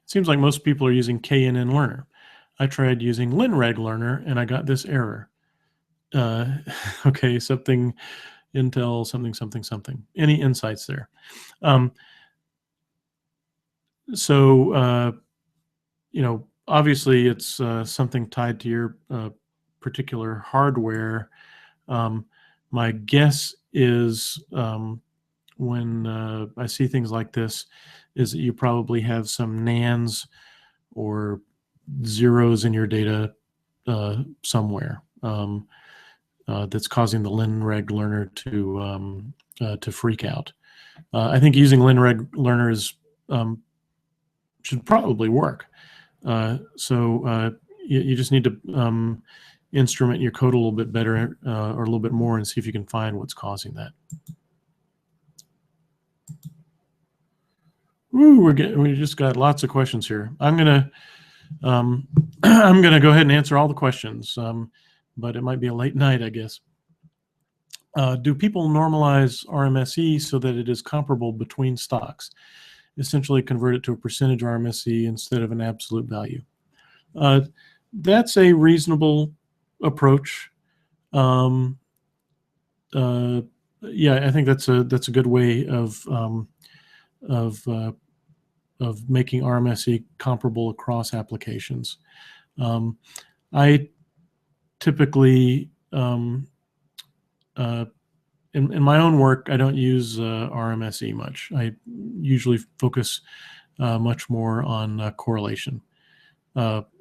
It seems like most people are using KNN Learner. I tried using LinReg Learner and I got this error. Okay, something Intel, something. Any insights there? Obviously it's something tied to your particular hardware. My guess is when I see things like this is that you probably have some nans or zeros in your data somewhere that's causing the LinReg Learner to freak out. I think using LinReg Learner should probably work. You just need to instrument your code a little bit better or a little bit more and see if you can find what's causing that. Ooh, we just got lots of questions here. I'm gonna go ahead and answer all the questions, but it might be a late night, I guess. Do people normalize RMSE so that it is comparable between stocks? Essentially convert it to a percentage RMSE instead of an absolute value. That's a reasonable approach. Yeah, I think that's a good way of making RMSE comparable across applications. I typically, in my own work, I don't use RMSE much. I usually focus much more on correlation.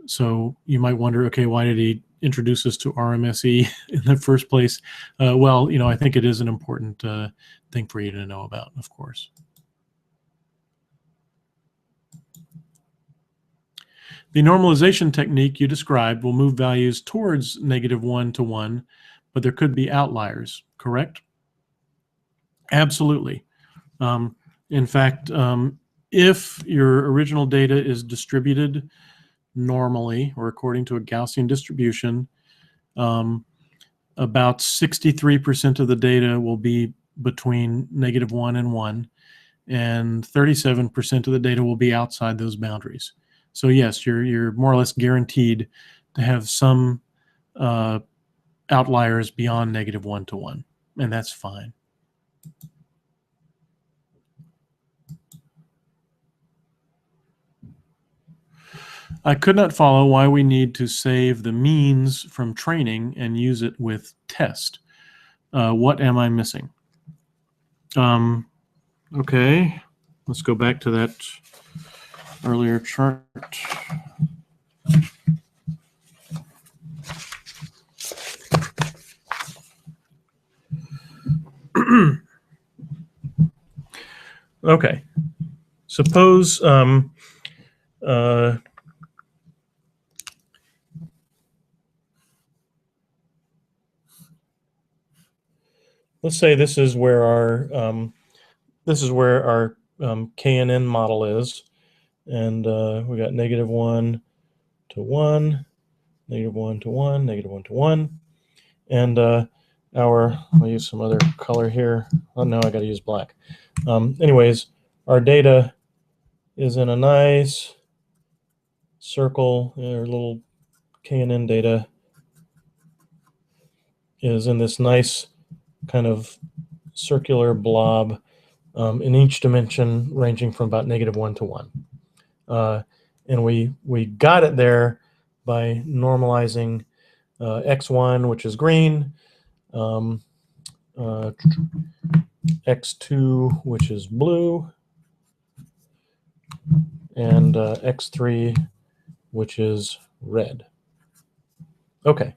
So you might wonder, okay, why did he introduce us to RMSE in the first place? Well, I think it is an important thing for you to know about, of course. The normalization technique you described will move values towards -1 to 1, but there could be outliers, correct? Absolutely. In fact, if your original data is distributed normally or according to a Gaussian distribution, about 63% of the data will be between -1 and 1, and 37% of the data will be outside those boundaries. So yes, you're more or less guaranteed to have some outliers beyond -1 to 1, and that's fine. I could not follow why we need to save the means from training and use it with test. What am I missing? Okay, let's go back to that earlier chart. Okay, suppose let's say this is where our KNN model is, and we got -1 to 1, -1 to 1, -1 to 1, and I'll use some other color here. Oh no, I got to use black. Anyways, our data is in a nice circle. Our little KNN data is in this nice kind of circular blob in each dimension, ranging from about -1 to 1. And we got it there by normalizing x1, which is green, x2, which is blue, and x3, which is red. Okay,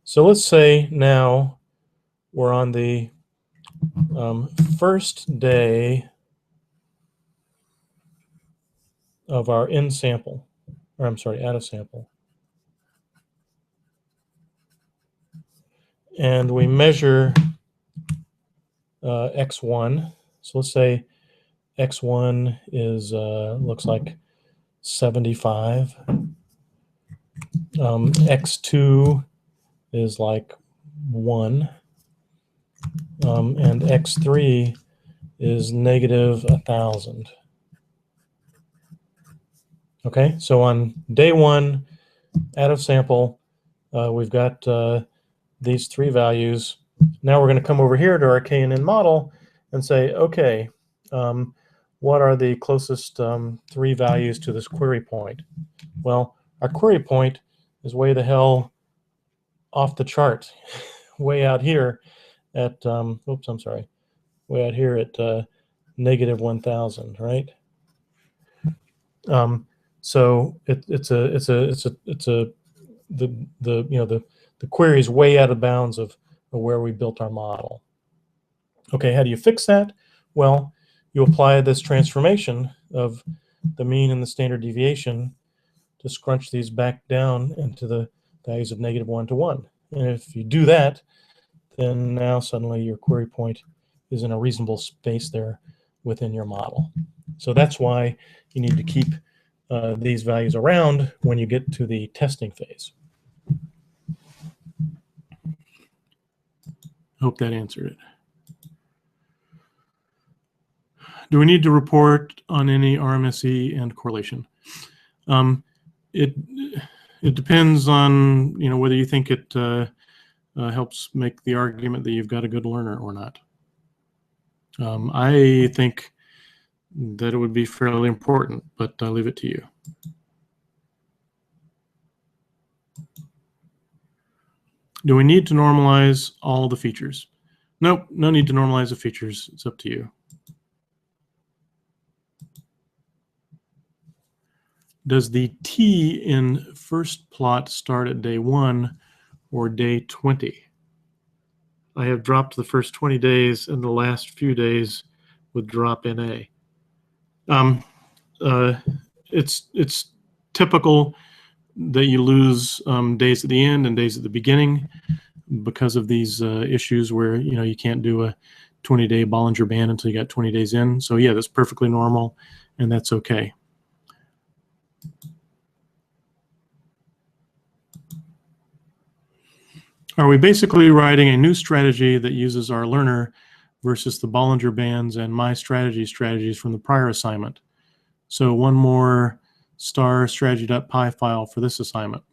so let's say now we're on the first day of our in sample, or I'm sorry, out of sample. And we measure x1. So let's say x1 is looks like 75. x2 is like 1. And x3 is -1,000. Okay, so on day 1, out of sample, we've got these 3 values. Now we're going to come over here to our KNN model and say, okay, what are the closest 3 values to this query point? Well, our query point is way the hell off the chart, way out here at, oops, I'm sorry, way out here at -1,000, right? So the query is way out of bounds of where we built our model. Okay, how do you fix that? Well, you apply this transformation of the mean and the standard deviation to scrunch these back down into the values of -1 to 1. And if you do that, then now suddenly your query point is in a reasonable space there within your model. So that's why you need to keep these values around when you get to the testing phase. Hope that answered it. Do we need to report on any RMSE and correlation? It depends on whether you think it helps make the argument that you've got a good learner or not. I think that it would be fairly important, but I'll leave it to you. Do we need to normalize all the features? Nope, no need to normalize the features. It's up to you. Does the T in first plot start at day 1 or day 20? I have dropped the first 20 days and the last few days with drop NA. It's typical that you lose days at the end and days at the beginning because of these issues where you can't do a 20-day Bollinger Band until you got 20 days in. So yeah, that's perfectly normal, and that's okay. Are we basically writing a new strategy that uses our learner versus the Bollinger Bands and my strategies from the prior assignment? So one more star strategy.py file for this assignment.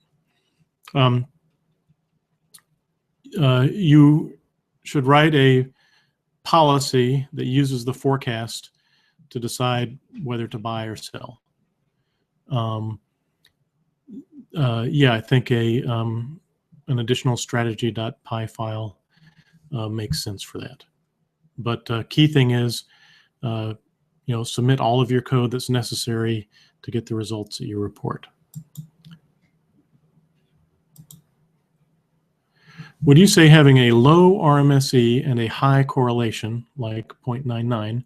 You should write a policy that uses the forecast to decide whether to buy or sell. Yeah, I think an additional strategy.py file makes sense for that. But key thing is, submit all of your code that's necessary to get the results that you report. Would you say having a low RMSE and a high correlation, like 0.99,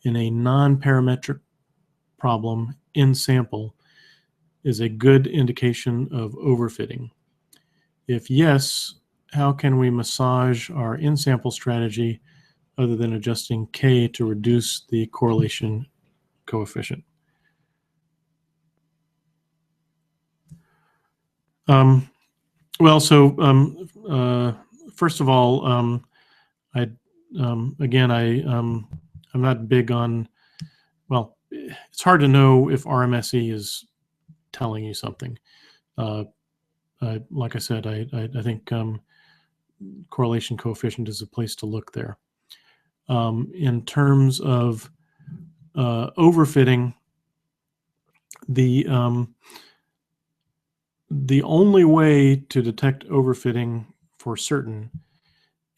in a non-parametric problem in sample is a good indication of overfitting? If yes, how can we massage our in-sample strategy other than adjusting K to reduce the correlation coefficient? Well, so first of all, I'm not big on, well, it's hard to know if RMSE is telling you something. Like I said, I think correlation coefficient is a place to look there. In terms of overfitting, the only way to detect overfitting for certain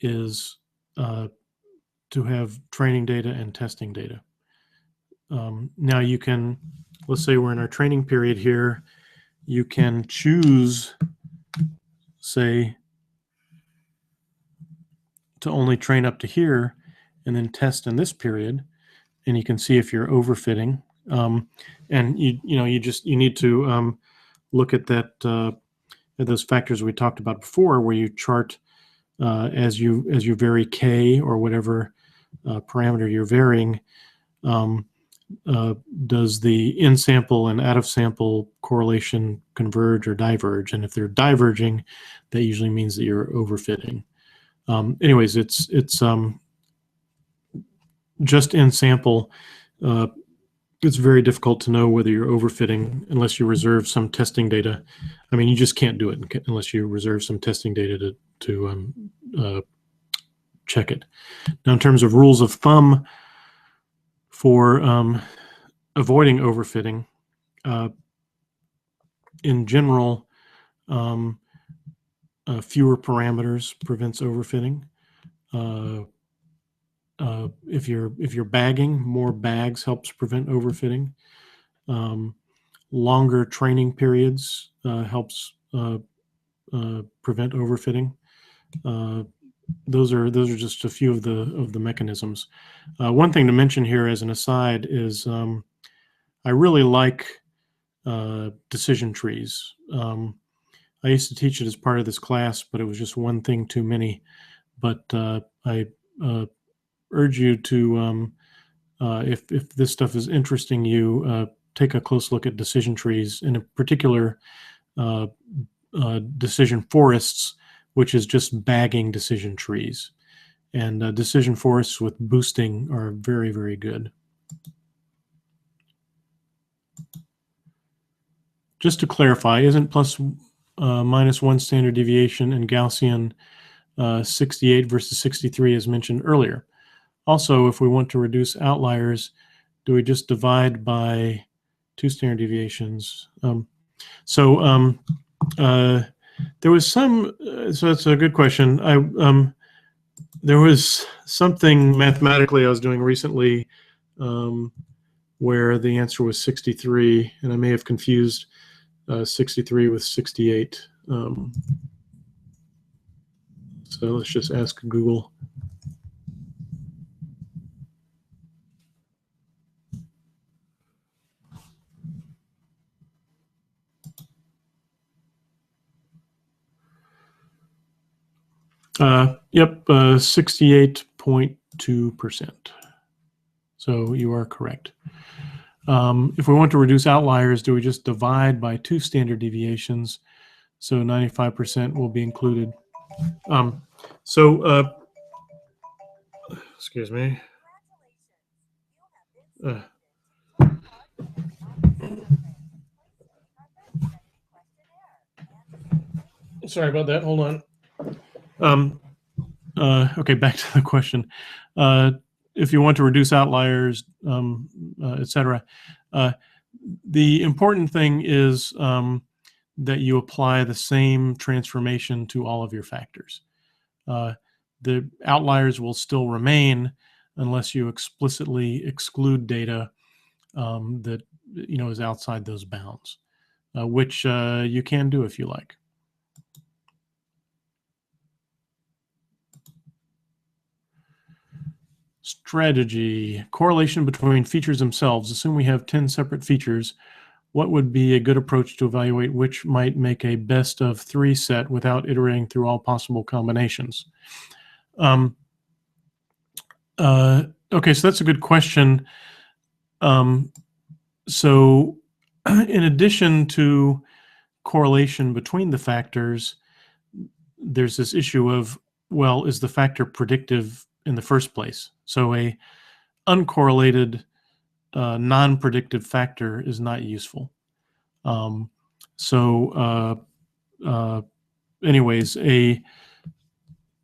is to have training data and testing data. Now you can, let's say we're in our training period here, you can choose, say, to only train up to here and then test in this period, and you can see if you're overfitting. And you need to look at that at those factors we talked about before, where you chart as you vary K or whatever parameter you're varying. Does the in-sample and out-of-sample correlation converge or diverge? And if they're diverging, that usually means that you're overfitting. Anyways, it's just in-sample. It's very difficult to know whether you're overfitting unless you reserve some testing data. I mean, you just can't do it unless you reserve some testing data to check it. Now, in terms of rules of thumb for avoiding overfitting, in general, fewer parameters prevents overfitting. If you're bagging, more bags helps prevent overfitting. Longer training periods helps prevent overfitting. Those are just a few of the mechanisms. One thing to mention here as an aside is I really like decision trees. I used to teach it as part of this class, but it was just one thing too many. But I urge you to, if this stuff is interesting you, take a close look at decision trees, in particular decision forests, which is just bagging decision trees. And decision forests with boosting are very, very good. Just to clarify, isn't plus minus 1 standard deviation in Gaussian 68 versus 63 as mentioned earlier? Also, if we want to reduce outliers, do we just divide by 2 standard deviations? There was some, so that's a good question. There was something mathematically I was doing recently where the answer was 63, and I may have confused 63 with 68. So let's just ask Google. Yep, 68.2%. So you are correct. If we want to reduce outliers, do we just divide by 2 standard deviations? So 95% will be included. Excuse me. Sorry about that. Hold on. Okay, back to the question. If you want to reduce outliers, etc., the important thing is that you apply the same transformation to all of your factors. The outliers will still remain unless you explicitly exclude data that is outside those bounds, which you can do if you like. Strategy, correlation between features themselves. Assume we have 10 separate features. What would be a good approach to evaluate which might make a best of 3 set without iterating through all possible combinations? Okay, so that's a good question. So in addition to correlation between the factors, there's this issue of, well, is the factor predictive in the first place? So a uncorrelated, non-predictive factor is not useful. Anyways, a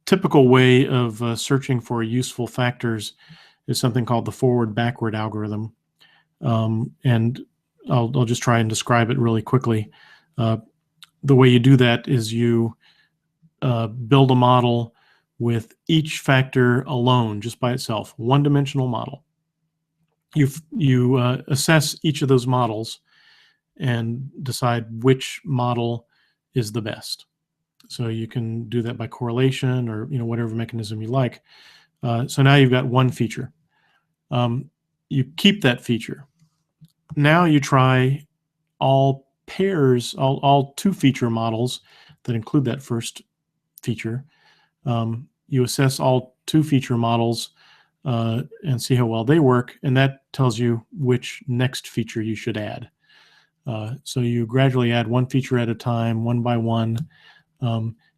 typical way of searching for useful factors is something called the forward-backward algorithm. And I'll just try and describe it really quickly. The way you do that is you build a model with each factor alone, just by itself, one-dimensional model. You assess each of those models and decide which model is the best. So you can do that by correlation or whatever mechanism you like. So now you've got one feature. You keep that feature. Now you try all pairs, all 2 feature models that include that first feature. You assess all 2 feature models and see how well they work, and that tells you which next feature you should add. So you gradually add one feature at a time, one by one.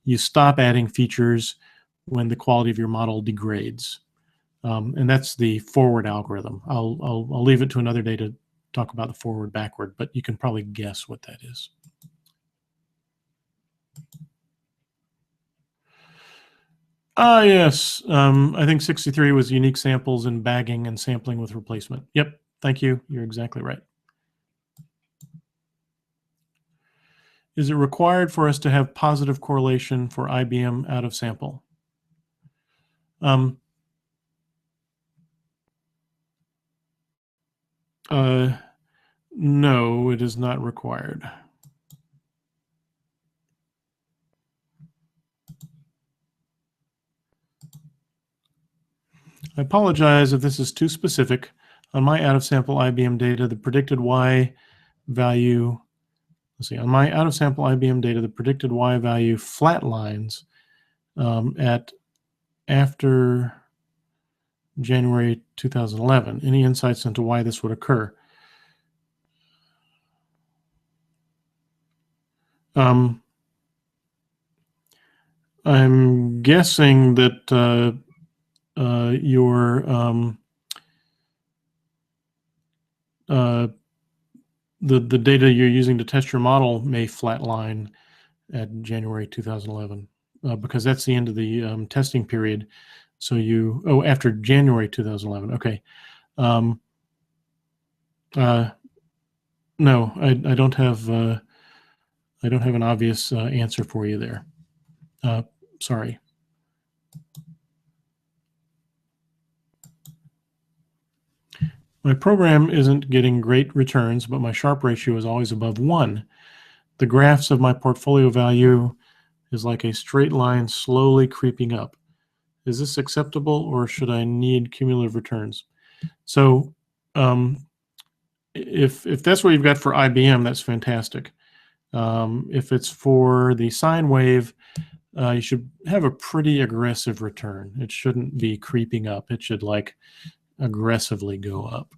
You stop adding features when the quality of your model degrades. And that's the forward algorithm. I'll leave it to another day to talk about the forward backward, but you can probably guess what that is. Yes. I think 63 was unique samples and bagging and sampling with replacement. Yep. Thank you. You're exactly right. Is it required for us to have positive correlation for IBM out of sample? No, it is not required. I apologize if this is too specific. On my out-of-sample IBM data, the predicted Y value, on my out-of-sample IBM data, the predicted Y value flatlines at after January 2011. Any insights into why this would occur? I'm guessing that the data you're using to test your model may flatline at January 2011 because that's the end of the testing period. So after January 2011. Okay. No, I don't have an obvious answer for you there. Sorry. My program isn't getting great returns, but my Sharpe ratio is always above 1. The graphs of my portfolio value is like a straight line slowly creeping up. Is this acceptable, or should I need cumulative returns? So if that's what you've got for IBM, that's fantastic. If it's for the sine wave, you should have a pretty aggressive return. It shouldn't be creeping up. It should like aggressively go up.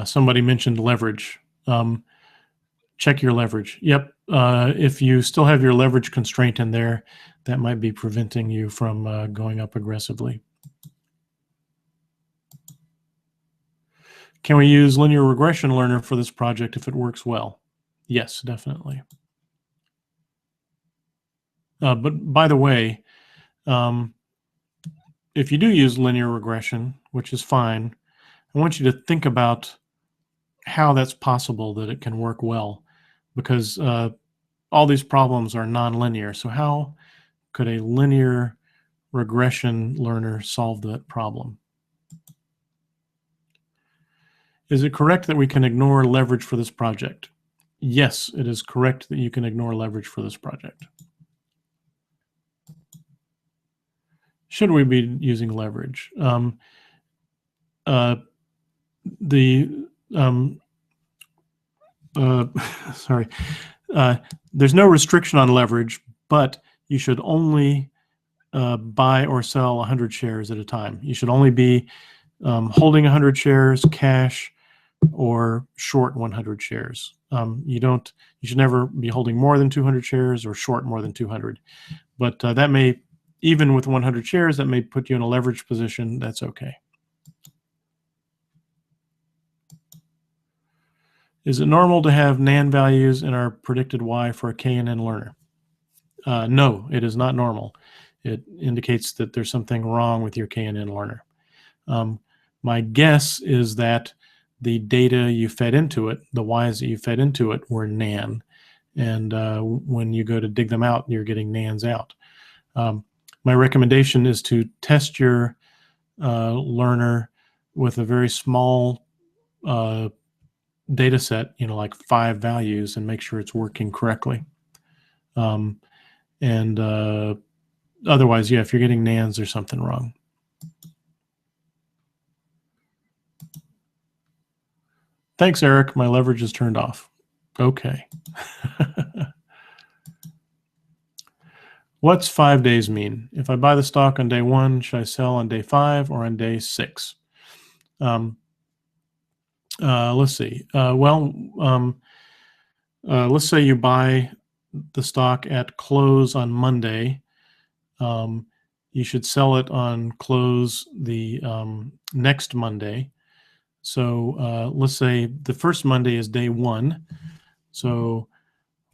Somebody mentioned leverage. Check your leverage. Yep. If you still have your leverage constraint in there, that might be preventing you from going up aggressively. Can we use linear regression learner for this project if it works well? Yes, definitely. But by the way, if you do use linear regression, which is fine, I want you to think about how that's possible that it can work well, because all these problems are nonlinear. So how could a linear regression learner solve that problem? Is it correct that we can ignore leverage for this project? Yes, it is correct that you can ignore leverage for this project. Should we be using leverage? Sorry, there's no restriction on leverage, but you should only buy or sell 100 shares at a time. You should only be holding 100 shares, cash, or short 100 shares. You should never be holding more than 200 shares or short more than 200. But that may, even with 100 shares, that may put you in a leverage position. That's okay. Is it normal to have NaN values in our predicted Y for a KNN learner? No, it is not normal. It indicates that there's something wrong with your KNN learner. My guess is that the data you fed into it, the Ys that you fed into it, were NaN. And when you go to dig them out, you're getting NaNs out. My recommendation is to test your learner with a very small data set, like 5 values, and make sure it's working correctly. Otherwise, yeah, if you're getting NaNs, there's something wrong. Thanks, Eric. My leverage is turned off. Okay. What's 5 days mean? If I buy the stock on day 1, should I sell on day 5 or on day 6? Let's see. Let's say you buy the stock at close on Monday. You should sell it on close the next Monday. So let's say the first Monday is day 1. So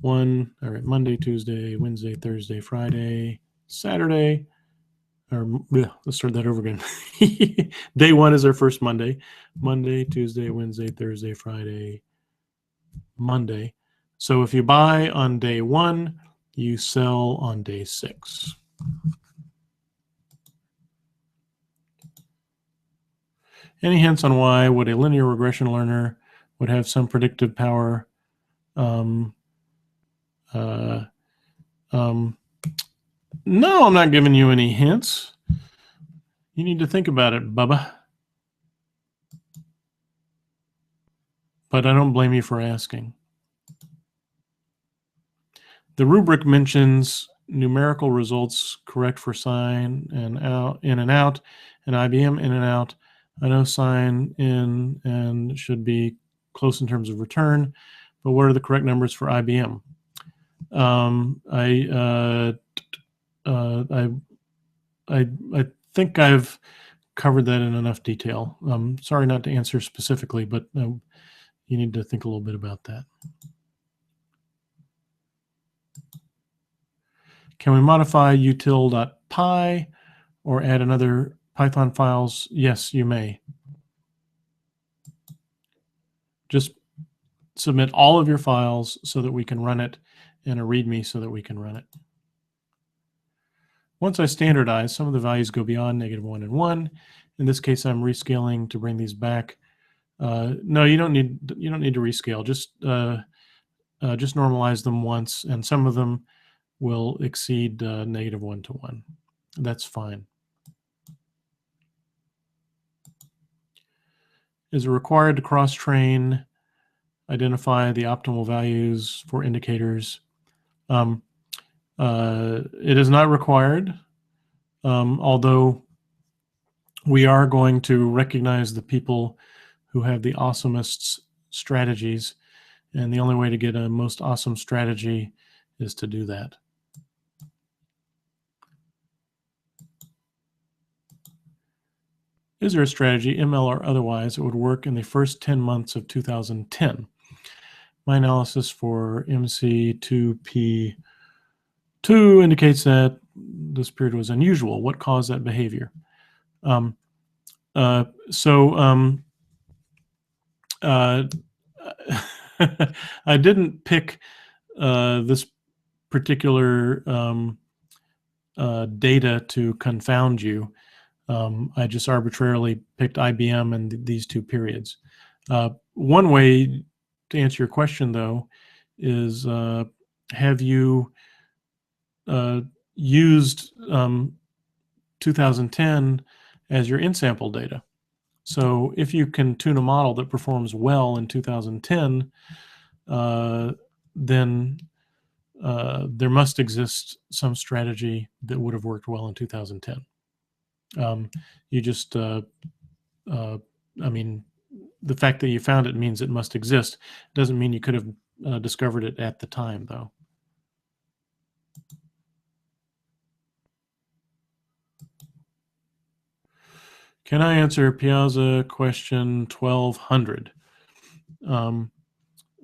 all right, Monday, Tuesday, Wednesday, Thursday, Friday, Saturday, let's start that over again. Day 1 is our first Monday. Monday, Tuesday, Wednesday, Thursday, Friday, Monday. So if you buy on day 1, you sell on day 6. Any hints on why would a linear regression learner would have some predictive power? No, I'm not giving you any hints. You need to think about it, Bubba. But I don't blame you for asking. The rubric mentions numerical results correct for sine and out, in and out, and IBM in and out. I know sine in and should be close in terms of return, but what are the correct numbers for IBM? I think I've covered that in enough detail. I'm sorry not to answer specifically, but you need to think a little bit about that. Can we modify util.py or add another Python files? Yes, you may. Just submit all of your files so that we can run it, and a README so that we can run it. Once I standardize, some of the values go beyond -1 and 1. In this case, I'm rescaling to bring these back. No, you don't need to rescale. Just normalize them once, and some of them will exceed -1 to 1. That's fine. Is it required to cross-train, identify the optimal values for indicators? It is not required, although we are going to recognize the people who have the awesomest strategies, and the only way to get a most awesome strategy is to do that. Is there a strategy, ML or otherwise, that would work in the first 10 months of 2010? My analysis for MC3-Project-2 indicates that this period was unusual. What caused that behavior? I didn't pick this particular data to confound you. I just arbitrarily picked IBM and these 2 periods. One way to answer your question, though, is have you used 2010 as your in-sample data? So if you can tune a model that performs well in 2010, then there must exist some strategy that would have worked well in 2010. You just, I mean, the fact that you found it means it must exist. Doesn't mean you could have discovered it at the time, though. Can I answer Piazza question 1200?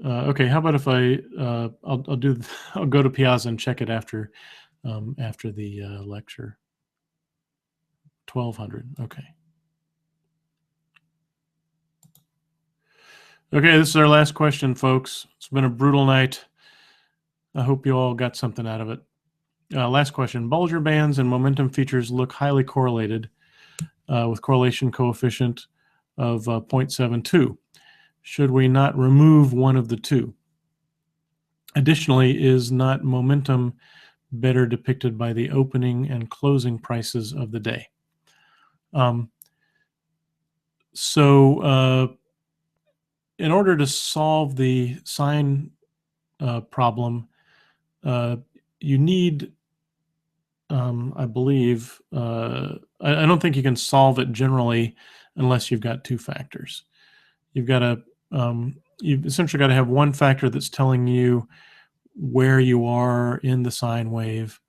Okay, how about if I'll go to Piazza and check it after the lecture. 1200. Okay. Okay, this is our last question, folks. It's been a brutal night. I hope you all got something out of it. Last question. Bollinger Bands and momentum features look highly correlated with correlation coefficient of 0.72. Should we not remove one of the two? Additionally, is not momentum better depicted by the opening and closing prices of the day? So in order to solve the sine problem, you need, I believe, I don't think you can solve it generally unless you've got two factors. You've got to, you've essentially got to have one factor that's telling you where you are in the sine wave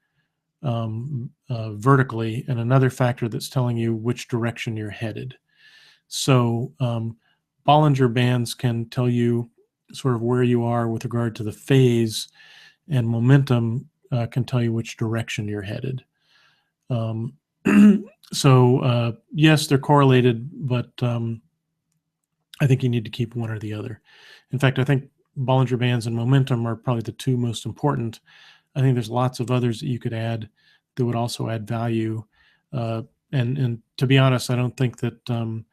vertically, and another factor that's telling you which direction you're headed. So Bollinger Bands can tell you sort of where you are with regard to the phase, and momentum can tell you which direction you're headed. So yes, they're correlated, but I think you need to keep one or the other. In fact, I think Bollinger Bands and momentum are probably the two most important. I think there's lots of others that you could add that would also add value. And to be honest, I don't think that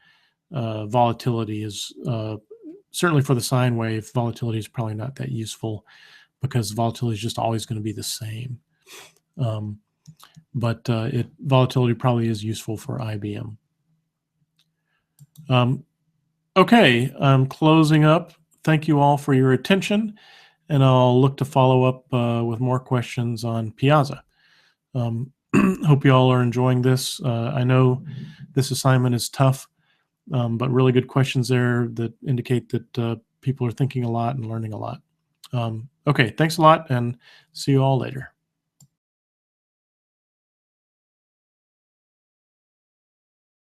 volatility is, certainly for the sine wave, volatility is probably not that useful because volatility is just always going to be the same. But volatility probably is useful for IBM. Okay, I'm closing up. Thank you all for your attention, and I'll look to follow up with more questions on Piazza. Hope you all are enjoying this. I know this assignment is tough, but really good questions there that indicate that people are thinking a lot and learning a lot. Okay, thanks a lot, and see you all later.